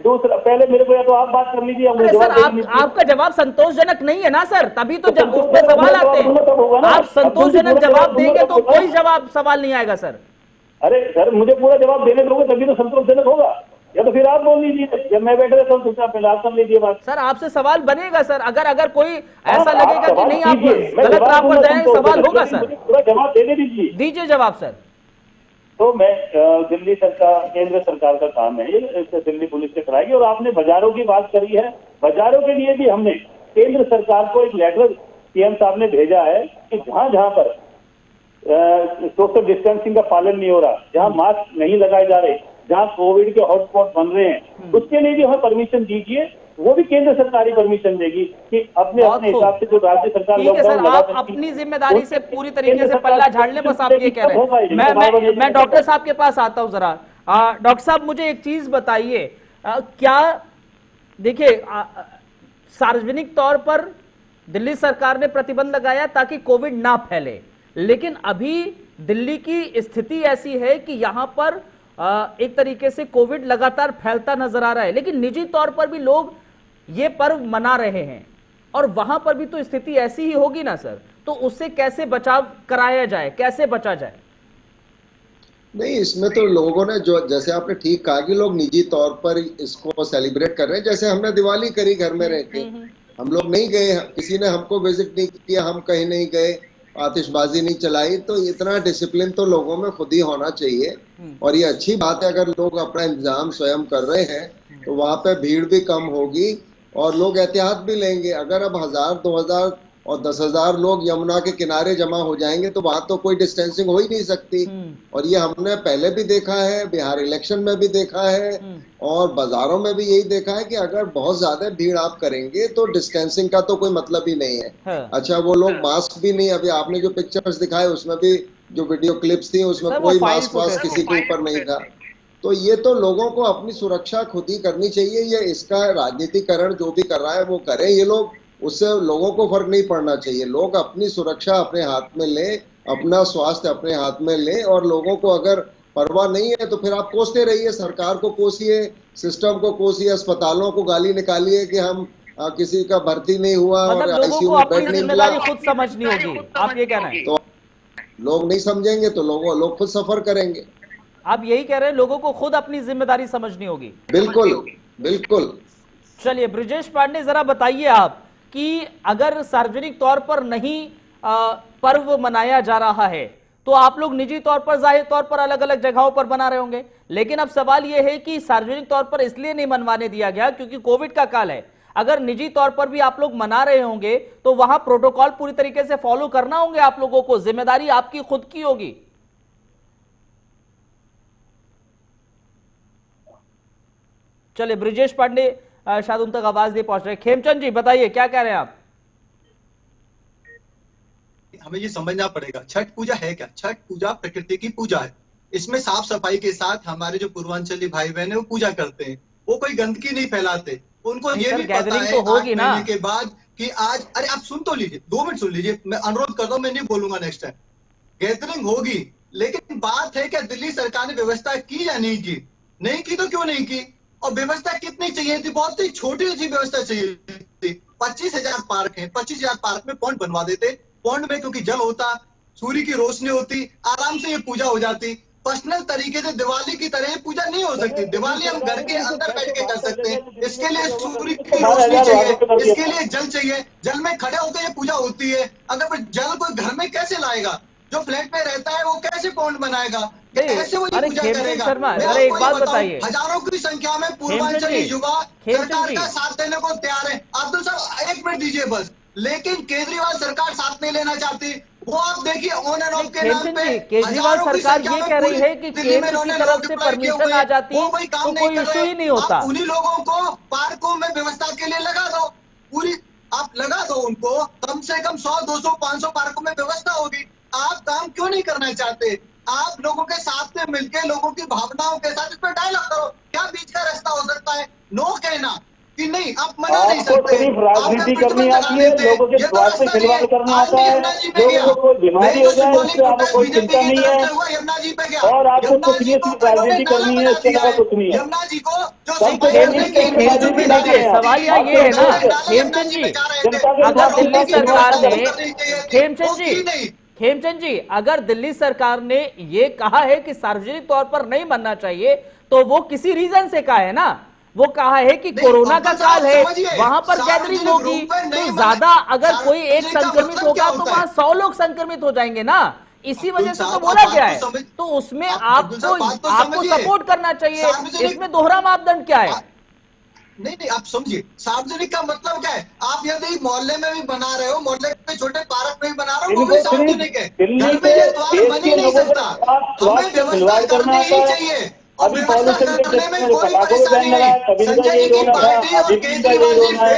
Speaker 4: दूसरा, पहले मेरे को या तो आप बात कर लीजिए।
Speaker 1: अरे सर, आपका जवाब संतोषजनक नहीं है ना सर, तभी तो जब उस पर सवाल आते हैं। आप संतोषजनक जवाब देंगे तो कोई सवाल नहीं आएगा सर।
Speaker 4: अरे सर, मुझे पूरा जवाब देने दोगे तभी तो संतोषजनक होगा, या तो फिर आप बोल लीजिए। जब मैं बैठे रहता हूँ तो पहले आप कर लीजिए बात।
Speaker 1: सर आपसे सवाल बनेगा सर, अगर कोई ऐसा लगेगा कि नहीं आप गलत राह पर जाएंगे, सवाल होगा सर।
Speaker 4: पूरा जवाब देने दीजिए।
Speaker 1: दीजिए जवाब सर।
Speaker 4: तो मैं दिल्ली सरकार, केंद्र सरकार का काम है ये, दिल्ली पुलिस से कराएगी। और आपने बाजारों की बात करी है, बाजारों के लिए भी हमने केंद्र सरकार को एक लेटर सीएम साहब ने भेजा है कि जहां जहां पर सोशल डिस्टेंसिंग का पालन नहीं हो रहा, जहां मास्क नहीं लगाए जा रहे, जहां कोविड के हॉटस्पॉट बन रहे हैं, उसके लिए भी हमें परमिशन दीजिए। वो भी केंद्र सरकार ही परमिशन देगी कि अपने हिसाब से जो राज्य सरकार
Speaker 1: लॉकडाउन लगा सकती है। आप अपनी जिम्मेदारी से पूरी तरीके से पल्ला झाड़ने, बस आप ये कह रहे हैं। मैं डॉक्टर साहब के पास आता हूं जरा। डॉक्टर साहब मुझे एक चीज बताइए, क्या देखिए सार्वजनिक तौर पर दिल्ली सरकार ने प्रतिबंध लगाया ताकि कोविड ना फैले, लेकिन अभी दिल्ली की स्थिति ऐसी है कि यहां पर एक तरीके से कोविड लगातार फैलता नजर आ रहा है, लेकिन निजी तौर पर भी लोग ये पर्व मना रहे हैं और वहां पर भी तो स्थिति ऐसी ही होगी ना सर। तो उससे कैसे बचाव कराया जाए, कैसे बचा जाए?
Speaker 6: नहीं, इसमें तो लोगों ने जो, जैसे आपने ठीक कहा कि लोग निजी तौर पर इसको सेलिब्रेट कर रहे हैं। जैसे हमने दिवाली करी घर में रह के, हम लोग नहीं गए, किसी ने हमको विजिट नहीं किया, हम कहीं नहीं गए, आतिशबाजी नहीं चलाई। तो इतना डिसिप्लिन तो लोगों में खुद ही होना चाहिए। और ये अच्छी बात है, अगर लोग अपना इंतजाम स्वयं कर रहे हैं तो वहां पे भीड़ भी कम होगी और लोग एहतियात भी लेंगे। अगर अब 1000, 2000 और 10,000 लोग यमुना के किनारे जमा हो जाएंगे तो वहां तो कोई डिस्टेंसिंग हो ही नहीं सकती। और ये हमने पहले भी देखा है, बिहार इलेक्शन में भी देखा है और बाजारों में भी यही देखा है कि अगर बहुत ज्यादा भीड़ आप करेंगे तो डिस्टेंसिंग का तो कोई मतलब ही नहीं है। अच्छा, वो लोग मास्क भी नहीं, अभी आपने जो पिक्चर्स दिखाए उसमें भी, जो वीडियो क्लिप्स थी उसमें कोई मास्क वास्क किसी के ऊपर नहीं था। तो ये तो लोगों को अपनी सुरक्षा खुद ही करनी चाहिए। ये इसका राजनीतिकरण जो भी कर रहा है वो करें, ये लोग, उससे लोगों को फर्क नहीं पड़ना चाहिए। लोग अपनी सुरक्षा अपने हाथ में ले, अपना स्वास्थ्य अपने हाथ में ले। और लोगों को अगर परवाह नहीं है तो फिर आप कोसते रहिए, सरकार को कोसिए, सिस्टम को कोसिए, अस्पतालों को गाली निकालिए कि हम किसी का भर्ती नहीं हुआ और आईसीयू में बेड नहीं मिला।
Speaker 1: खुद समझनी होगी, आप ये कहना है।
Speaker 6: तो लोग नहीं समझेंगे तो लोग खुद सफर करेंगे।
Speaker 1: आप यही कह रहे हैं, लोगों को खुद अपनी जिम्मेदारी समझनी होगी।
Speaker 6: बिल्कुल बिल्कुल।
Speaker 1: चलिए ब्रिजेश पांडे, जरा बताइए आप कि अगर सार्वजनिक तौर पर नहीं पर्व मनाया जा रहा है तो आप लोग निजी तौर पर, जाहिर तौर पर अलग अलग जगहों पर बना रहे होंगे, लेकिन अब सवाल यह है कि सार्वजनिक तौर पर इसलिए नहीं मनवाने दिया गया क्योंकि कोविड का काल है। अगर निजी तौर पर भी आप लोग मना रहे होंगे तो वहां प्रोटोकॉल पूरी तरीके से फॉलो करना होंगे आप लोगों को, जिम्मेदारी आपकी खुद की होगी। चलिए ब्रिजेश पांडे शायद उन तक आवाज नहीं पहुंच रहे। खेमचंद जी बताइए, क्या कह रहे हैं आप?
Speaker 5: हमें ये समझना पड़ेगा, छठ पूजा है क्या? छठ पूजा प्रकृति की पूजा है। इसमें साफ सफाई के साथ हमारे जो पूर्वांचली भाई बहन है वो पूजा करते हैं, वो कोई गंदगी नहीं फैलाते। उनको ये भी पता है
Speaker 1: तो होगी ना
Speaker 5: के बाद कि आज, अरे आप सुन तो लीजिए, 2 मिनट सुन लीजिए, मैं अनुरोध करता हूं, मैं नहीं बोलूंगा नेक्स्ट टाइम। गैदरिंग होगी, लेकिन बात है क्या दिल्ली सरकार ने व्यवस्था की या नहीं की? नहीं की तो क्यों नहीं की? और व्यवस्था कितनी चाहिए थी? बहुत ही छोटी सी व्यवस्था चाहिए थी। 25,000 पार्क हैं, 25,000 पार्क में पॉइंट बनवा देते। पॉइंट में क्योंकि जल होता, सूर्य की रोशनी होती, आराम से ये पूजा हो जाती। पर्सनल तरीके से दिवाली की तरह पूजा नहीं हो सकती। दिवाली हम घर के अंदर बैठ के कर सकते हैं। इसके लिए सूर्य की रोशनी चाहिए, इसके लिए जल चाहिए, जल में खड़े होकर ये पूजा होती है। अगर जल कोई घर में कैसे लाएगा? जो फ्लैट में रहता है वो कैसे पॉन्ड बनाएगा? कैसे वो ये पूजा करेगा?
Speaker 1: शर्मा,
Speaker 5: मैं
Speaker 1: अरे एक
Speaker 5: आपको ये
Speaker 1: बात
Speaker 5: बताऊं,
Speaker 1: बताइए,
Speaker 5: हजारों की संख्या में पूर्वांचली युवा सरकार का साथ देने को तैयार है। अब्दुल साहब एक मिनट दीजिए बस। लेकिन केजरीवाल सरकार साथ नहीं लेना चाहती। वो आप देखिए ऑन एंड ऑफ के नाम पे
Speaker 1: केजरीवाल सरकार ये कह रही है कि केंद्र की तरफ से परमिशन आ जाती तो कोई इशू ही नहीं होता।
Speaker 5: उन्हीं लोगों को पार्कों में व्यवस्था के लिए लगा दो, पूरी आप लगा दो उनको, कम से कम 100, 200, 500 पार्कों में व्यवस्था होगी। आप काम क्यों नहीं करना चाहते? आप लोगों के साथ में मिलकर लोगों की भावनाओं के साथ इस पर डायलॉग करो। क्या बीच का रास्ता हो सकता है? नो कहना कि नहीं, आप मना नहीं सकते।
Speaker 4: सिर्फ राजनीति करनी आती है, लोगों के स्वास्थ्य से खिलवाड़ करना आता है, लोगों को कोई बीमारी हो जाए उससे आपको कोई चिंता नहीं है,
Speaker 5: यमुना जी पे गया
Speaker 4: और आपको कुछ नहीं, सिर्फ राजनीति करनी है, इसके अलावा कुछ नहीं है।
Speaker 5: यमुना जी को जो
Speaker 1: सवाल यहाँ ये है ना खेमचंद जी, अगर दिल्ली सरकार ने खेमचंद जी अगर दिल्ली सरकार ने ये कहा है कि सार्वजनिक तौर पर नहीं बनना चाहिए तो वो किसी रीजन से कहा है ना। वो कहा है कि कोरोना का काल है, वहां पर गैदरिंग होगी तो ज्यादा अगर कोई एक संक्रमित होगा तो वहां 100 लोग संक्रमित हो जाएंगे ना, इसी वजह से तो बोला गया है। तो उसमें आपको सपोर्ट करना चाहिए। इसमें दोहरा मापदंड क्या है?
Speaker 5: नहीं, आप समझिए सार्वजनिक का मतलब क्या है। आप यदि मोहल्ले में भी बना रहे हो, मोहल्ले के छोटे पार्क में भी बना रहे हो, वो भी सार्वजनिक है। घर में ये द्वार बन ही नहीं सकता। हमें व्यवस्था करनी ही चाहिए।
Speaker 4: अभी पॉल्यूशन के क्षेत्र में पटाखों को बैन लगा है, तभी का यही रोना था, अभी का यही रोना है।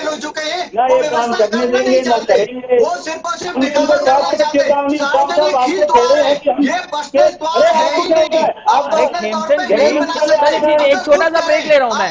Speaker 4: ना ये काम करने देंगे ना करेंगे।
Speaker 5: वो सिर्फ और सिर्फ
Speaker 4: उनको साफ चेतावनी साफ साफ आपको कह रहे हैं कि
Speaker 5: ये पर्सनल द्वार है ही नहीं।
Speaker 1: एक छोटा सा ब्रेक ले रहा हूं मैं।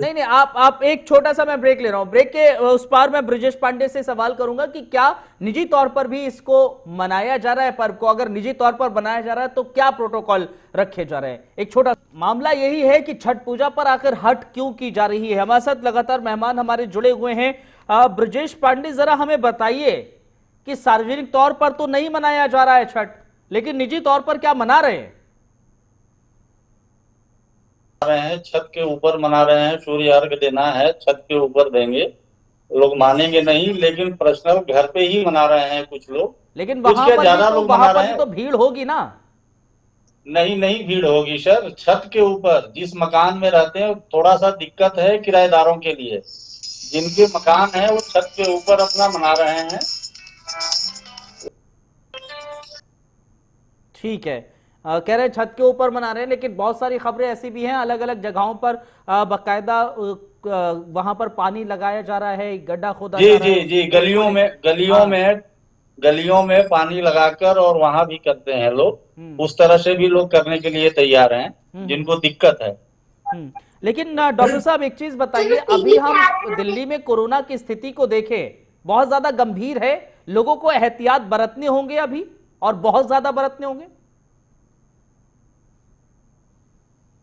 Speaker 1: नहीं, आप एक छोटा सा मैं ब्रेक ले रहा हूं। ब्रेक के उस पार मैं ब्रिजेश पांडे से सवाल करूंगा कि क्या निजी तौर पर भी इसको मनाया जा रहा है पर्व को? अगर निजी तौर पर बनाया जा रहा है तो क्या प्रोटोकॉल रखे जा रहे हैं? एक छोटा मामला यही है कि छठ पूजा पर आखिर हट क्यों की जा रही है। हमारे साथ लगातार मेहमान हमारे जुड़े हुए हैं। ब्रिजेश पांडे, जरा हमें बताइए कि सार्वजनिक तौर पर तो नहीं मनाया जा रहा है छठ, लेकिन निजी तौर पर क्या मना रहे हैं?
Speaker 7: छत के ऊपर मना रहे हैं। सूर्य अर्घ देना है, छत के ऊपर देंगे। लोग मानेंगे नहीं, लेकिन पर्सनल घर पे ही मना रहे हैं कुछ लोग।
Speaker 1: लेकिन वहां पर ज्यादा लोग मना रहे हैं तो भीड़ होगी ना?
Speaker 7: नहीं भीड़ होगी सर। छत के ऊपर जिस मकान में रहते हैं थोड़ा सा दिक्कत है किराएदारों के लिए। जिनके मकान है वो छत के ऊपर अपना मना रहे हैं।
Speaker 1: ठीक है, कह रहे हैं छत के ऊपर मना रहे हैं, लेकिन बहुत सारी खबरें ऐसी भी हैं अलग अलग जगहों पर बाकायदा वहां पर पानी लगाया जा रहा है, गड्ढा खोदा जा रहा है।
Speaker 7: जी गलियों में पानी लगाकर और वहां भी करते हैं लोग। उस तरह से भी लोग करने के लिए तैयार हैं जिनको दिक्कत है।
Speaker 1: लेकिन डॉक्टर साहब एक चीज बताइए, अभी हम दिल्ली में कोरोना की स्थिति को देखें, बहुत ज्यादा गंभीर है। लोगों को एहतियात बरतने होंगे अभी, और बहुत ज्यादा बरतने होंगे।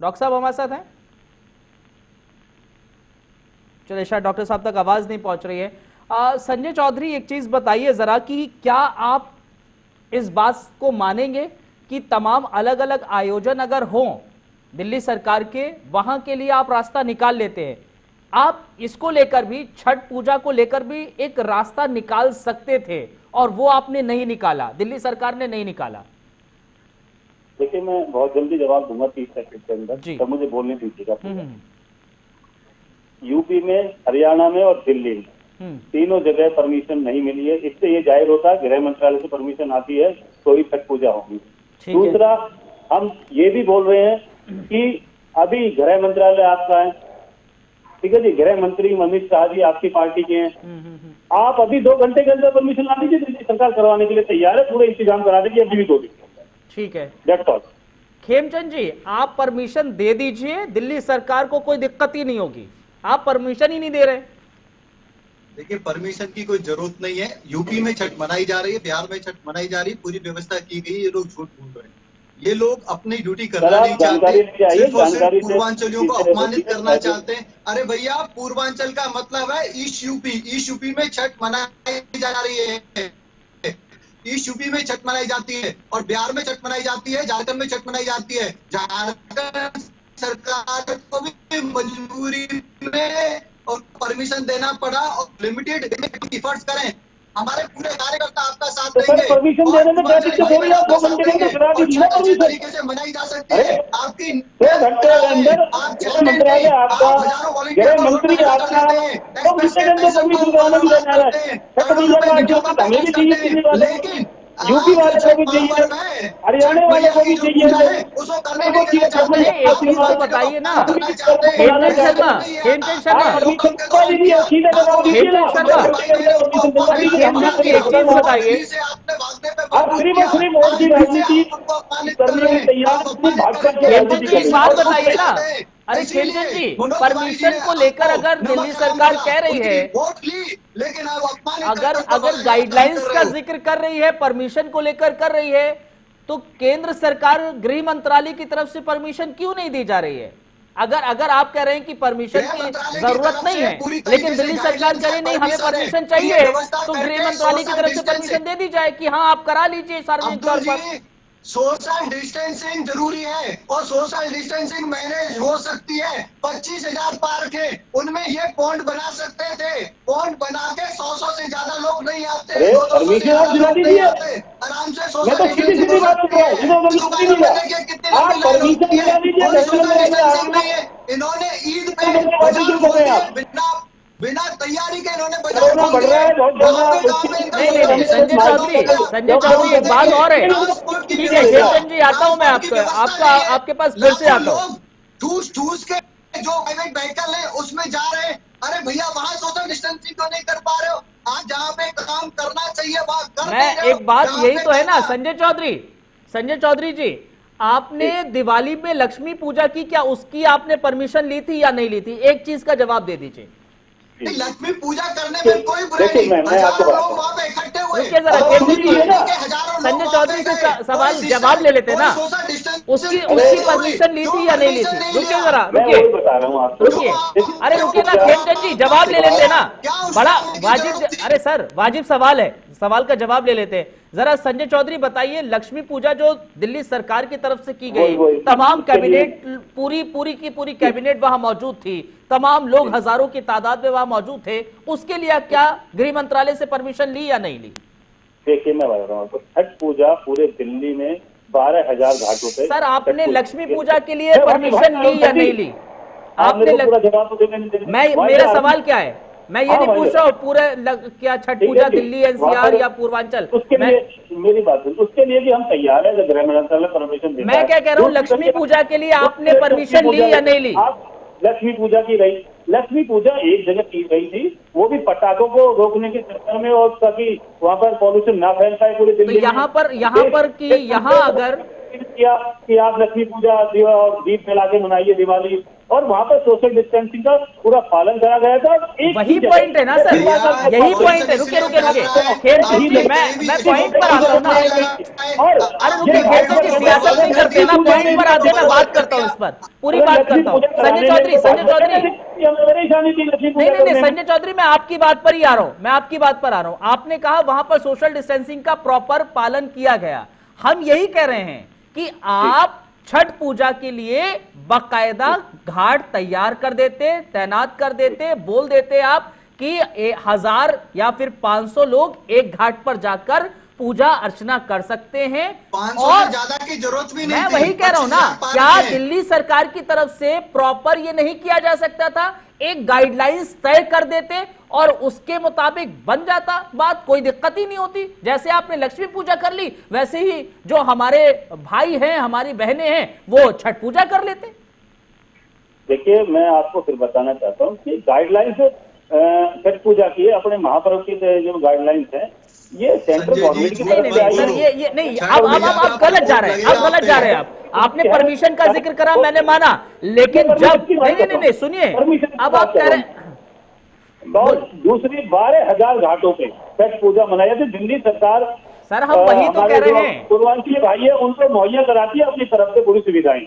Speaker 1: डॉक्टर साहब हमारे साथ हैं? चलिए, शायद डॉक्टर साहब तक आवाज नहीं पहुंच रही है। संजय चौधरी, एक चीज बताइए जरा कि क्या आप इस बात को मानेंगे कि तमाम अलग अलग आयोजन अगर हों दिल्ली सरकार के, वहां के लिए आप रास्ता निकाल लेते हैं। आप इसको लेकर भी, छठ पूजा को लेकर भी एक रास्ता निकाल सकते थे और वो आपने नहीं निकाला, दिल्ली सरकार ने नहीं निकाला।
Speaker 4: देखिए, मैं बहुत जल्दी जवाब दूंगा 30 सेकंड के अंदर, तब मुझे बोलने दीजिएगा। यूपी में, हरियाणा में और दिल्ली में तीनों जगह परमिशन नहीं मिली है। इससे ये जाहिर होता है गृह मंत्रालय से परमिशन आती है तो ही छठ पूजा होगी। दूसरा, हम ये भी बोल रहे हैं कि अभी गृह मंत्रालय आपका है, ठीक है जी, गृह मंत्री अमित शाह जी आपकी पार्टी के हैं। आप अभी 2 घंटे के अंदर परमिशन ला दीजिए, दिल्ली सरकार करवाने के लिए तैयार है, पूरे इंतजाम करा देगी अभी भी 2 दिन।
Speaker 1: ठीक है,
Speaker 4: दैट्स ऑल।
Speaker 1: खेमचंद जी, आप परमिशन दे दीजिए, दिल्ली सरकार को कोई दिक्कत ही नहीं होगी। आप परमिशन ही नहीं दे रहे।
Speaker 5: देखिए, परमिशन की कोई जरूरत नहीं है। यूपी में छठ मनाई जा रही है, बिहार में छठ मनाई जा रही है, पूरी व्यवस्था की गई है। ये लोग झूठ बोल रहे हैं। ये लोग अपनी ड्यूटी करना नहीं चाहते, सिर्फ और सिर्फ पूर्वांचलियों को अपमानित करना चाहते हैं। अरे भैया, पूर्वांचल का मतलब है ईस्ट यूपी। ईस्ट यूपी में छठ मनाई जा रही है। ईस्ट यूपी में छठ मनाई जाती है और बिहार में छठ मनाई जाती है, झारखंड में छठ मनाई जाती है। झारखंड सरकार को भी मजबूरी में और परमिशन देना पड़ा और लिमिटेड एफर्ट्स करें। हमारे पूरे कार्यकर्ता आपका साथ देंगे।
Speaker 4: परमिशन देने में क्या दिक्कत हो रही है? 2 घंटे के अंदर करा दीजिए ना
Speaker 5: अच्छे
Speaker 4: परमिशन।
Speaker 5: तरीके से मनाई जा सकती है। आपकी
Speaker 4: 2 घंटे के अंदर गृह मंत्रालय आपका, गृह मंत्री आपका 2 घंटे के अंदर परमिशन कराने की जा रहा है। छठ पूजा का आयोजन हमें भी चाहिए, दिल्ली वाले
Speaker 5: लेकिन
Speaker 4: यूपी वाले को भी चाहिए, हरियाणा वाले को भी चाहिए,
Speaker 5: उसको करने
Speaker 4: सबको
Speaker 5: के लिए
Speaker 4: चाहिए।
Speaker 1: एक चीज तो बताइए ना, हेमचंद शर्मा, हेमचंद शर्मा, हेमचंद जी एक चीज बताइए,
Speaker 4: आप सिर्फ और सिर्फ वोट की राजनीति करने में तैयार, सिर्फ भाजपा की
Speaker 1: हेमचंद
Speaker 4: राजनीति
Speaker 1: जी एक
Speaker 4: करने
Speaker 1: बात बताइए ना। अरे हेमचंद जी, परमिशन को लेकर अगर दिल्ली सरकार कह रही है,
Speaker 5: लेकिन
Speaker 1: अगर गाइडलाइंस का जिक्र कर रही है, परमिशन को लेकर कर रही है, तो केंद्र सरकार गृह मंत्रालय की तरफ से परमिशन क्यों नहीं दी जा रही है? अगर आप कह रहे हैं कि परमिशन की जरूरत नहीं है, लेकिन दिल्ली सरकार कह रही नहीं हमें परमिशन चाहिए, तो गृह मंत्रालय की तरफ से परमिशन दे दी जाए कि हाँ आप करा लीजिए सार्वजनिक तौर पर।
Speaker 5: सोशल डिस्टेंसिंग जरूरी है और सोशल डिस्टेंसिंग मैनेज हो सकती है। 25,000 पार्क है, उनमें ये पॉइंट बना सकते थे। पॉइंट बना के 100 से ज्यादा लोग नहीं आते,
Speaker 4: अरे परमिशन आप दिला दीजिए।
Speaker 5: आराम से
Speaker 4: मैं तो सीधी बात कर रहा हूँ, आप परमिशन दिला दीजिए।
Speaker 5: इन्होंने ईद पे बिना तैयारी के इन्होंने बाजार खोल दिया।
Speaker 1: नहीं, संजय चौधरी एक बात और है। ठीक है हेमचंद जी, आता हूं मैं आपके पास फिर से आता हूं।
Speaker 5: ठूस के जो प्राइवेट व्हीकल है उसमें जा रहे हैं। अरे भैया वहां सोशल डिस्टेंसिंग तो नहीं कर पा रहे हो आप, जहाँ पे काम करना चाहिए वहां कर
Speaker 1: मैं एक बात यही तो है ना संजय चौधरी जी, आपने दिवाली में लक्ष्मी पूजा की, क्या उसकी आपने परमिशन ली थी या नहीं ली थी? एक चीज का जवाब दे दीजिए।
Speaker 5: लक्ष्मी पूजा करने में कोई बुराई नहीं, हजारों लोग वहाँ पे इकट्ठे हुए।
Speaker 1: संजय चौधरी से सवाल जवाब ले लेते ना, उसकी परमिशन ली थी या नहीं ली थी? रुकिए जरा, रुकिए, अरे रुकिए ना हेमचंद जी, जवाब ले लेते ना, बड़ा वाजिब, अरे सर वाजिब सवाल है, सवाल का जवाब ले लेते हैं। जरा संजय चौधरी बताइए, लक्ष्मी पूजा जो दिल्ली सरकार की तरफ से की गई, तमाम कैबिनेट पूरी कैबिनेट वहां मौजूद थी, तमाम लोग हजारों की तादाद में वहां मौजूद थे, उसके लिए क्या गृह मंत्रालय से परमिशन ली या नहीं ली?
Speaker 4: देखिए मैं बता रहा हूँ, तो छठ पूजा पूरे दिल्ली में 12,000 घाटों पे।
Speaker 1: सर आपने लक्ष्मी पूजा के लिए परमिशन ली या नहीं ली? आपने मेरा सवाल क्या है, मैं ये नहीं पूछ रहा हूँ पूरे क्या छठ पूजा दिल्ली एनसीआर या पूर्वांचल,
Speaker 4: उसके लिए मेरी बात उसके लिए भी हम तैयार है, गृह मंत्रालय परमिशन देता है।
Speaker 1: मैं क्या कह रहा हूँ, लक्ष्मी पूजा के लिए आपने परमिशन ली या नहीं ली?
Speaker 4: लक्ष्मी पूजा की रही, लक्ष्मी पूजा एक जगह की गई थी, वो भी पटाखों को रोकने के चक्कर में और ताकि वहाँ पर पॉल्यूशन ना फैल पाए पूरी दिल्ली।
Speaker 1: तो यहाँ पर कि यहाँ अगर
Speaker 4: कि आप लक्ष्मी पूजा दीप जला के मनाइए दिवाली, और वहाँ पर सोशल डिस्टेंसिंग का पूरा पालन करा गया था।
Speaker 1: वही पॉइंट है ना सर, यही पॉइंट है। रुके मैं पॉइंट पर आता हूँ ना, अरे रुके खेलते की सियासत नहीं करते ना, पॉइंट पर आते ना, बात करता हूँ इस पर, पूरी बात करता हूँ। संजय चौधरी नहीं संजय चौधरी, मैं आपकी बात पर ही आ रहा हूँ, आपने कहा वहां पर सोशल डिस्टेंसिंग का प्रॉपर पालन किया गया। हम यही कह रहे हैं कि आप छठ पूजा के लिए बाकायदा घाट तैयार कर देते, तैनात कर देते, बोल देते आप कि 1000 या फिर 500 लोग एक घाट पर जाकर पूजा अर्चना कर सकते हैं,
Speaker 5: 500
Speaker 1: और
Speaker 5: से ज्यादा की जरूरत भी नहीं
Speaker 1: मैं
Speaker 5: थी।
Speaker 1: वही कह रहा हूं ना,
Speaker 5: 25,000
Speaker 1: क्या दिल्ली सरकार की तरफ से प्रॉपर ये नहीं किया जा सकता था? एक गाइडलाइंस तय कर देते और उसके मुताबिक बन जाता, बात कोई दिक्कत ही नहीं होती। जैसे आपने लक्ष्मी पूजा कर ली, वैसे ही जो हमारे भाई हैं, हमारी बहनें हैं, वो छठ पूजा कर लेते।
Speaker 4: देखिए मैं आपको फिर बताना चाहता हूँ कि गाइडलाइंस छठ पूजा की अपने महापर्व की जो गाइडलाइंस है, ये सेंट्रल गवर्नमेंट की तरफ से आई है।
Speaker 1: ये नहीं, आप गलत जा रहे हैं, आपने परमिशन का जिक्र करा, मैंने माना, लेकिन जब नहीं सुनिए, अब आप कह रहे हैं
Speaker 4: और दूसरी 12,000 घाटों पे छठ पूजा मनाई जाती, दिल्ली सरकार
Speaker 1: सर हम वही तो कह रहे हैं,
Speaker 4: पूर्वांचली भाई है उनको मुहैया कराती है अपनी तरफ से पूरी सुविधाएं।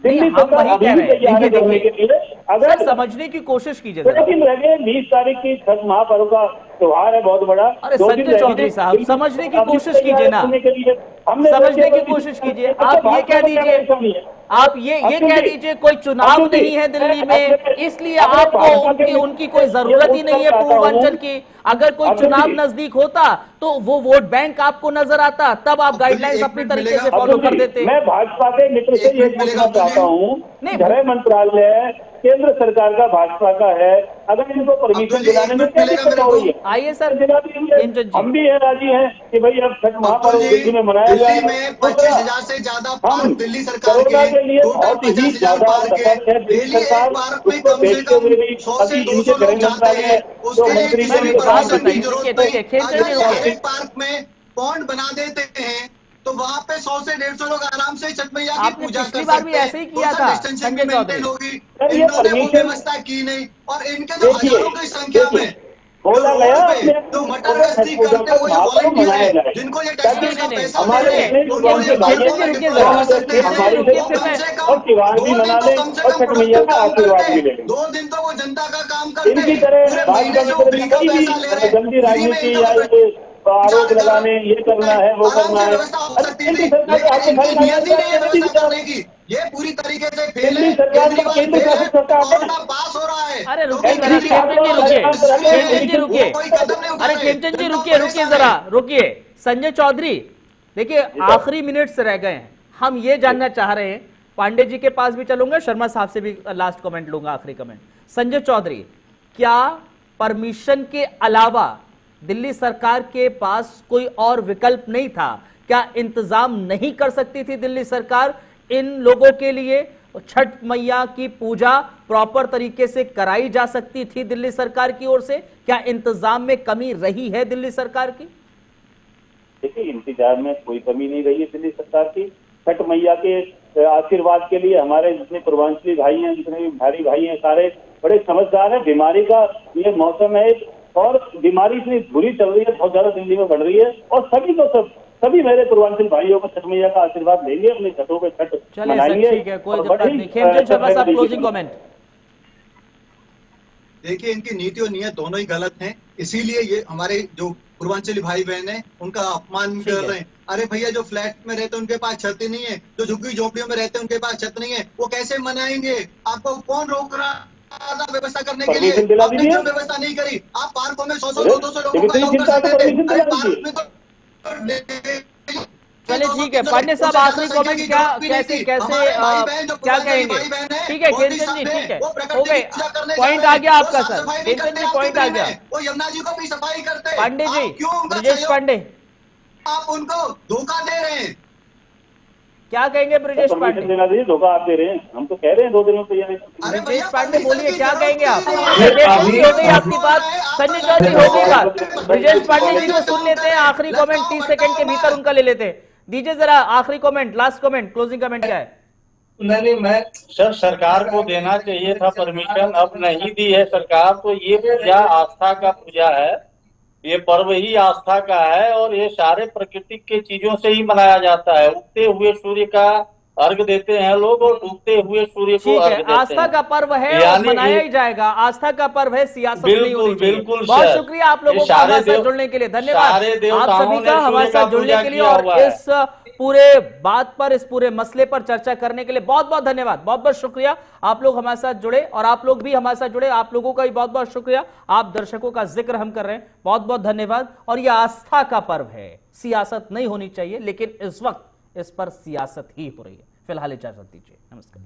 Speaker 4: दिल्ली
Speaker 1: नहीं, हम
Speaker 4: सरकार
Speaker 1: वही
Speaker 4: अभी
Speaker 1: कह
Speaker 4: भी
Speaker 1: रहे हैं।
Speaker 4: तैयार है करने के लिए।
Speaker 1: सर,
Speaker 4: अगर
Speaker 1: समझने की कोशिश कीजिए जरा।
Speaker 4: लेकिन रह गए 20 तारीख की छठ महापर्व का त्योहार है बहुत बड़ा।
Speaker 1: अरे
Speaker 4: 2 दिन
Speaker 1: संजय
Speaker 4: रह
Speaker 1: चौधरी
Speaker 4: गए।
Speaker 1: साहब,
Speaker 4: दिल्ली
Speaker 1: समझने की
Speaker 4: अभी
Speaker 1: कोशिश
Speaker 4: तैयार
Speaker 1: कीजिए
Speaker 4: है
Speaker 1: ना।
Speaker 4: करने के लिए। हमने
Speaker 1: समझने की
Speaker 4: देखिए
Speaker 1: कोशिश कीजिए।
Speaker 4: अच्छा,
Speaker 1: आप ये
Speaker 4: भाजपा
Speaker 1: कह
Speaker 4: को क्या
Speaker 1: दीजिए,
Speaker 4: परेशानी है?
Speaker 1: आप ये
Speaker 4: अर्जुन
Speaker 1: कह
Speaker 4: जी,
Speaker 1: दीजिए कोई चुनाव
Speaker 4: अर्जुन जी,
Speaker 1: नहीं है दिल्ली
Speaker 4: मैं
Speaker 1: में,
Speaker 4: अपने-
Speaker 1: इसलिए
Speaker 4: अपने
Speaker 1: आपको
Speaker 4: भाजपा के
Speaker 1: उनकी कोई
Speaker 4: ये
Speaker 1: जरूरत ही
Speaker 4: पूछना
Speaker 1: नहीं है
Speaker 4: चाहता हूं।
Speaker 1: पूर्वांचल की। अगर कोई
Speaker 4: अर्जुन
Speaker 1: चुनाव
Speaker 4: जी,
Speaker 1: नजदीक होता तो वो वोट बैंक आपको नजर आता, तब आप
Speaker 5: अब्दुल जी,
Speaker 1: गाइडलाइंस
Speaker 5: 1
Speaker 1: अपनी
Speaker 5: मिनट
Speaker 1: तरीके
Speaker 5: मिलेगा।
Speaker 1: से फॉलो
Speaker 4: अर्जुन
Speaker 1: कर
Speaker 4: जी,
Speaker 1: देते।
Speaker 4: मैं भाजपा के मित्र से
Speaker 5: 1
Speaker 4: ये
Speaker 5: मिनट मिलेगा
Speaker 4: पूछना
Speaker 5: अब्दुल जी।
Speaker 4: चाहता हूँ,
Speaker 1: नहीं,
Speaker 4: गृह मंत्रालय केंद्र सरकार का भाजपा का है, अगर इनको परमिशन
Speaker 5: अब्दुल जी,
Speaker 4: दिलाने
Speaker 5: 1
Speaker 4: में
Speaker 5: मिनट
Speaker 4: क्या
Speaker 5: मिलेगा
Speaker 4: दिक्कत
Speaker 5: मेरे
Speaker 4: हो
Speaker 5: को।
Speaker 4: रही है?
Speaker 1: आइए सर,
Speaker 4: दिला दीजिए।
Speaker 1: हेमचंद जी।
Speaker 4: हम भी है राजी हैं कि भाई अब छठ
Speaker 5: अब्दुल
Speaker 4: महापर्व
Speaker 5: जी,
Speaker 4: दिल्ली में मनाया
Speaker 5: दिल्ली
Speaker 4: जाए।
Speaker 5: में
Speaker 4: दूसरा,
Speaker 5: 25,000 से ज्यादा
Speaker 4: हम
Speaker 5: पार्क दिल्ली सरकार
Speaker 4: कोरोना
Speaker 5: के,
Speaker 4: के लिए
Speaker 5: टोटल
Speaker 4: बहुत ही
Speaker 5: 50,000
Speaker 4: ज्यादा
Speaker 5: पार्क है।
Speaker 4: सतर्क है दिल्ली
Speaker 5: डेली एक
Speaker 4: सरकार,
Speaker 5: पार्क में
Speaker 4: उसको
Speaker 5: कम से
Speaker 4: देखते
Speaker 5: कम
Speaker 4: हुए भी
Speaker 5: 100 से
Speaker 4: अभी
Speaker 5: 200
Speaker 4: इनके गृह
Speaker 5: लोग जाते हैं।
Speaker 4: मंत्रालय जो
Speaker 5: उसके लिए
Speaker 4: मंत्री
Speaker 5: किसी
Speaker 1: मैंने
Speaker 5: भी
Speaker 1: एक बात
Speaker 5: परमिशन की
Speaker 1: बताई,
Speaker 5: जरूरत
Speaker 1: रुकिए,
Speaker 5: नहीं।
Speaker 1: रुकिए, खेमचंद
Speaker 5: अगर
Speaker 1: जी
Speaker 5: ये
Speaker 1: रुकिए।
Speaker 5: हर एक पार्क में पॉन्ड बना देते हैं तो वहां पे 100 से 150 लोग आराम से छठ मैया की
Speaker 1: आपने
Speaker 5: पूजा
Speaker 1: पिछली
Speaker 5: कर
Speaker 1: बार भी
Speaker 5: सकते हैं।
Speaker 1: ऐसे ही किया
Speaker 5: सोशल
Speaker 1: था
Speaker 5: डिस्टेंसिंग भी
Speaker 1: संजय चौधरी।
Speaker 5: मेंटेन होगी।
Speaker 4: सर, ये
Speaker 5: इन्होंने वो
Speaker 4: परमिशन
Speaker 5: व्यवस्था की नहीं, और इनके जो
Speaker 4: देखिए,
Speaker 5: हजारों की संख्या में जो
Speaker 4: बोला
Speaker 5: रोड
Speaker 4: गया
Speaker 5: पे
Speaker 4: अपने
Speaker 5: जो मटर
Speaker 4: पूजा छठ
Speaker 5: गश्ती
Speaker 4: पूजा
Speaker 5: करते
Speaker 4: पर
Speaker 5: हुए जो
Speaker 4: महापर्व
Speaker 5: वॉलंटियर
Speaker 4: मनाया
Speaker 5: है,
Speaker 4: जाए,
Speaker 5: जिनको ये
Speaker 4: ताकि
Speaker 5: टैक्सेस का
Speaker 1: नहीं,
Speaker 5: पैसा दे
Speaker 4: हमारे
Speaker 5: रहे हैं,
Speaker 4: जितने
Speaker 5: उनके लिए
Speaker 4: पूर्वांचल भाई
Speaker 5: पार्कों में
Speaker 4: हैं
Speaker 1: रुकिए
Speaker 5: डिप्लॉय
Speaker 1: जरा।
Speaker 5: कर
Speaker 4: कोरोना
Speaker 5: सकते
Speaker 4: से
Speaker 5: हैं।
Speaker 1: खेमचंद जी
Speaker 4: हमारे
Speaker 1: रुकिए,
Speaker 5: वो
Speaker 1: फिर
Speaker 5: कम
Speaker 1: मैं
Speaker 5: से
Speaker 4: और
Speaker 5: कम
Speaker 4: त्योहार
Speaker 5: 2
Speaker 4: भी मना
Speaker 5: दिन तो
Speaker 4: लें
Speaker 5: कम से
Speaker 4: और
Speaker 5: कम
Speaker 4: छठ मैया
Speaker 5: प्रोडक्टिव
Speaker 4: का
Speaker 5: काम
Speaker 4: आशीर्वाद भी
Speaker 5: करते,
Speaker 4: ले लें।
Speaker 5: 2 दिन तो वो जनता का काम करते।
Speaker 4: इनकी तरह
Speaker 5: पूरे
Speaker 4: भाजपा
Speaker 5: महीने
Speaker 4: की
Speaker 5: से वो
Speaker 4: तरह
Speaker 5: फ्री का
Speaker 4: कोई भी
Speaker 5: पैसा ले रहे हैं,
Speaker 4: गंदी
Speaker 5: फ्री में
Speaker 4: राजनीति
Speaker 5: इनका
Speaker 4: या
Speaker 5: वो
Speaker 4: ये आरोप
Speaker 5: प्रचार कर
Speaker 4: लगाने, ये करना है, वो
Speaker 5: आराम
Speaker 4: करना
Speaker 5: से
Speaker 4: है।
Speaker 5: व्यवस्था हो
Speaker 4: अरे
Speaker 5: सकती
Speaker 4: केंद्र
Speaker 5: थी,
Speaker 4: सरकार तो
Speaker 5: लेकिन
Speaker 4: आपके
Speaker 5: इनकी
Speaker 4: साथ नाराज
Speaker 5: नियति नहीं है
Speaker 4: नहीं
Speaker 5: व्यवस्था
Speaker 4: विचार।
Speaker 5: करने की। ये पूरी तरीके से फेल
Speaker 4: दिल्ली
Speaker 5: है।
Speaker 4: सरकार तो
Speaker 5: केजरीवाल
Speaker 4: केंद्र
Speaker 5: फेल है।
Speaker 4: शासित सरकार है।
Speaker 5: कोरोना पास हो रहा है
Speaker 1: अरे
Speaker 5: क्योंकि
Speaker 1: रुकिए जरा,
Speaker 5: दिल्ली
Speaker 1: खेमचंद जी
Speaker 5: जो
Speaker 1: रुकिए,
Speaker 5: डिस्पेंसरी
Speaker 1: खेमचंद जी
Speaker 5: है
Speaker 1: रुकिए।
Speaker 5: वो कोई कदम नहीं उठा
Speaker 1: अरे
Speaker 5: रहे।
Speaker 1: खेमचंद जी
Speaker 5: इनको
Speaker 1: रुकिए, रुकिए
Speaker 5: परेशान
Speaker 1: जरा,
Speaker 5: है।
Speaker 1: रुकिए। संजय चौधरी देखिए, आखिरी मिनट्स रह गए हैं, हम ये जानना चाह रहे हैं, पांडे जी के पास भी चलूंगा, शर्मा साहब से भी लास्ट कमेंट लूंगा, आखिरी कमेंट। संजय चौधरी, क्या परमिशन के अलावा दिल्ली सरकार के पास कोई और विकल्प नहीं था? क्या इंतजाम नहीं कर सकती थी दिल्ली सरकार इन लोगों के लिए? छठ मैया की पूजा प्रॉपर तरीके से कराई जा सकती थी दिल्ली सरकार की ओर से? क्या इंतजाम में कमी रही है दिल्ली सरकार की?
Speaker 4: देखिए, इंतजार में कोई कमी नहीं रही है दिल्ली सरकार की। छठ मैया के आशीर्वाद के लिए हमारे जितने पूर्वांचली भाई हैं, जितने भी भारी भाई हैं, सारे बड़े समझदार हैं। बीमारी का ये मौसम है और बीमारी इतनी बुरी चल रही है, बहुत ज्यादा दिल्ली में बढ़ रही है, और सभी मेरे पूर्वांचल भाइयों को छठ मैया का आशीर्वाद लेंगे, अपने छठों पे छठ
Speaker 1: चलिए
Speaker 4: मनाएंगे।
Speaker 1: सर, ठीक है, कोई
Speaker 4: और
Speaker 1: दिक्कत
Speaker 4: बड़ी,
Speaker 1: नहीं। खेमचंद शर्मा साहब, क्लोजिंग कमेंट।
Speaker 5: देखिए, इनकी नीति और नियत दोनों ही गलत हैं, इसीलिए ये हमारे जो पूर्वांचली भाई बहन हैं उनका अपमान कर रहे हैं। अरे भैया, जो फ्लैट में रहते हैं उनके पास छत ही नहीं है, जो झुग्गी झोपड़ियों में रहते हैं उनके पास छत नहीं है, वो कैसे मनाएंगे? आपको कौन रोक रहा था व्यवस्था करने के लिए?
Speaker 4: परमिशन दिला
Speaker 5: आपने
Speaker 4: दीजिए।
Speaker 5: क्यों व्यवस्था नहीं करी? आप पार्कों में 100-100,
Speaker 4: अरे,
Speaker 5: 200 लोगों का
Speaker 4: इतनी
Speaker 5: अलाउ कर
Speaker 4: चिंता तो
Speaker 5: सकते थे।
Speaker 4: परमिशन
Speaker 5: अरे
Speaker 4: दिला
Speaker 5: पार्क
Speaker 4: दीजिए।
Speaker 5: में तो
Speaker 1: चलिए ठीक है, पांडे साहब आखिरी कमेंट, क्या कैसे कैसे क्या कहेंगे? ठीक है खेमचंद जी, ठीक है, हो गए, पॉइंट आ गया आपका सर, खेमचंद जी पॉइंट आ गया।
Speaker 5: वो यमुना जी को भी सफाई करते।
Speaker 1: पांडे जी,
Speaker 5: आप क्यों उनका
Speaker 1: ब्रजेश
Speaker 5: सहयोग-
Speaker 1: पांडे,
Speaker 5: आप उनको धोखा दे रहे हैं।
Speaker 1: क्या कहेंगे ब्रजेश
Speaker 4: परमिशन
Speaker 1: पांडे?
Speaker 4: देना दीजिए, धोखा आप दे रहे हैं। हम तो कह रहे हैं 2 दिनों में तैयारी।
Speaker 5: अरे
Speaker 1: ब्रजेश
Speaker 5: भैया,
Speaker 1: पांडे
Speaker 5: परमिशन
Speaker 1: बोलिए,
Speaker 5: की
Speaker 1: क्या
Speaker 5: जरूरत
Speaker 1: कहेंगे आप?
Speaker 5: नहीं है।
Speaker 1: अच्छा, खेमचंद जी हो गई
Speaker 5: आप
Speaker 1: आपकी
Speaker 5: बोल
Speaker 1: बात,
Speaker 5: रहे हैं, आप
Speaker 1: संजय
Speaker 5: तो
Speaker 1: चौधरी
Speaker 5: लड़के
Speaker 1: हो गई
Speaker 5: हो,
Speaker 1: बात, ब्रजेश पांडे जी को सुन लेते हैं, आखिरी कमेंट 30 सेकंड के भीतर उनका ले लेते हैं। दीजिए जरा आखिरी comment, last comment, closing comment क्या है?
Speaker 7: नहीं, मैं सर, सरकार को देना चाहिए था परमिशन, अब नहीं दी है सरकार। तो ये पूजा आस्था का पूजा है, ये पर्व ही आस्था का है, और ये सारे प्राकृतिक के चीजों से ही मनाया जाता है। उगते हुए सूर्य का अर्घ देते हैं लोग, और डूबते हुए सूर्य को
Speaker 1: ठीक
Speaker 7: अर्घ
Speaker 1: है,
Speaker 7: देते
Speaker 1: आस्था
Speaker 7: हैं।
Speaker 1: का पर्व है और
Speaker 7: यानी
Speaker 1: मनाया
Speaker 7: ये-
Speaker 1: ही जाएगा। आस्था का पर्व है, सियासत नहीं होनी
Speaker 7: बिल्कुल
Speaker 1: चाहिए।
Speaker 7: बिल्कुल
Speaker 1: बहुत
Speaker 7: सर।
Speaker 1: शुक्रिया आप लोगों
Speaker 7: ये
Speaker 1: का
Speaker 7: सारे
Speaker 1: हमारे साथ
Speaker 7: देव-
Speaker 1: जुड़ने के लिए, धन्यवाद
Speaker 7: सारे
Speaker 1: आप
Speaker 7: देवताओं
Speaker 1: सभी
Speaker 7: ने
Speaker 1: का हमारे
Speaker 7: सूर्य का
Speaker 1: साथ जुड़ने
Speaker 7: पूजा
Speaker 1: के लिए,
Speaker 7: किया
Speaker 1: और
Speaker 7: हुआ है।
Speaker 1: इस पूरे बात पर, इस पूरे मसले पर चर्चा करने के लिए बहुत बहुत धन्यवाद, बहुत बहुत शुक्रिया। आप लोग हमारे साथ जुड़े और आप लोग भी हमारे साथ जुड़े, आप लोगों का भी बहुत बहुत शुक्रिया। आप दर्शकों का जिक्र हम कर रहे हैं, बहुत बहुत धन्यवाद। और यह आस्था का पर्व है, सियासत नहीं होनी चाहिए, लेकिन इस वक्त इस पर सियासत ही हो रही है। फिलहाल इजाजत दीजिए, नमस्कार।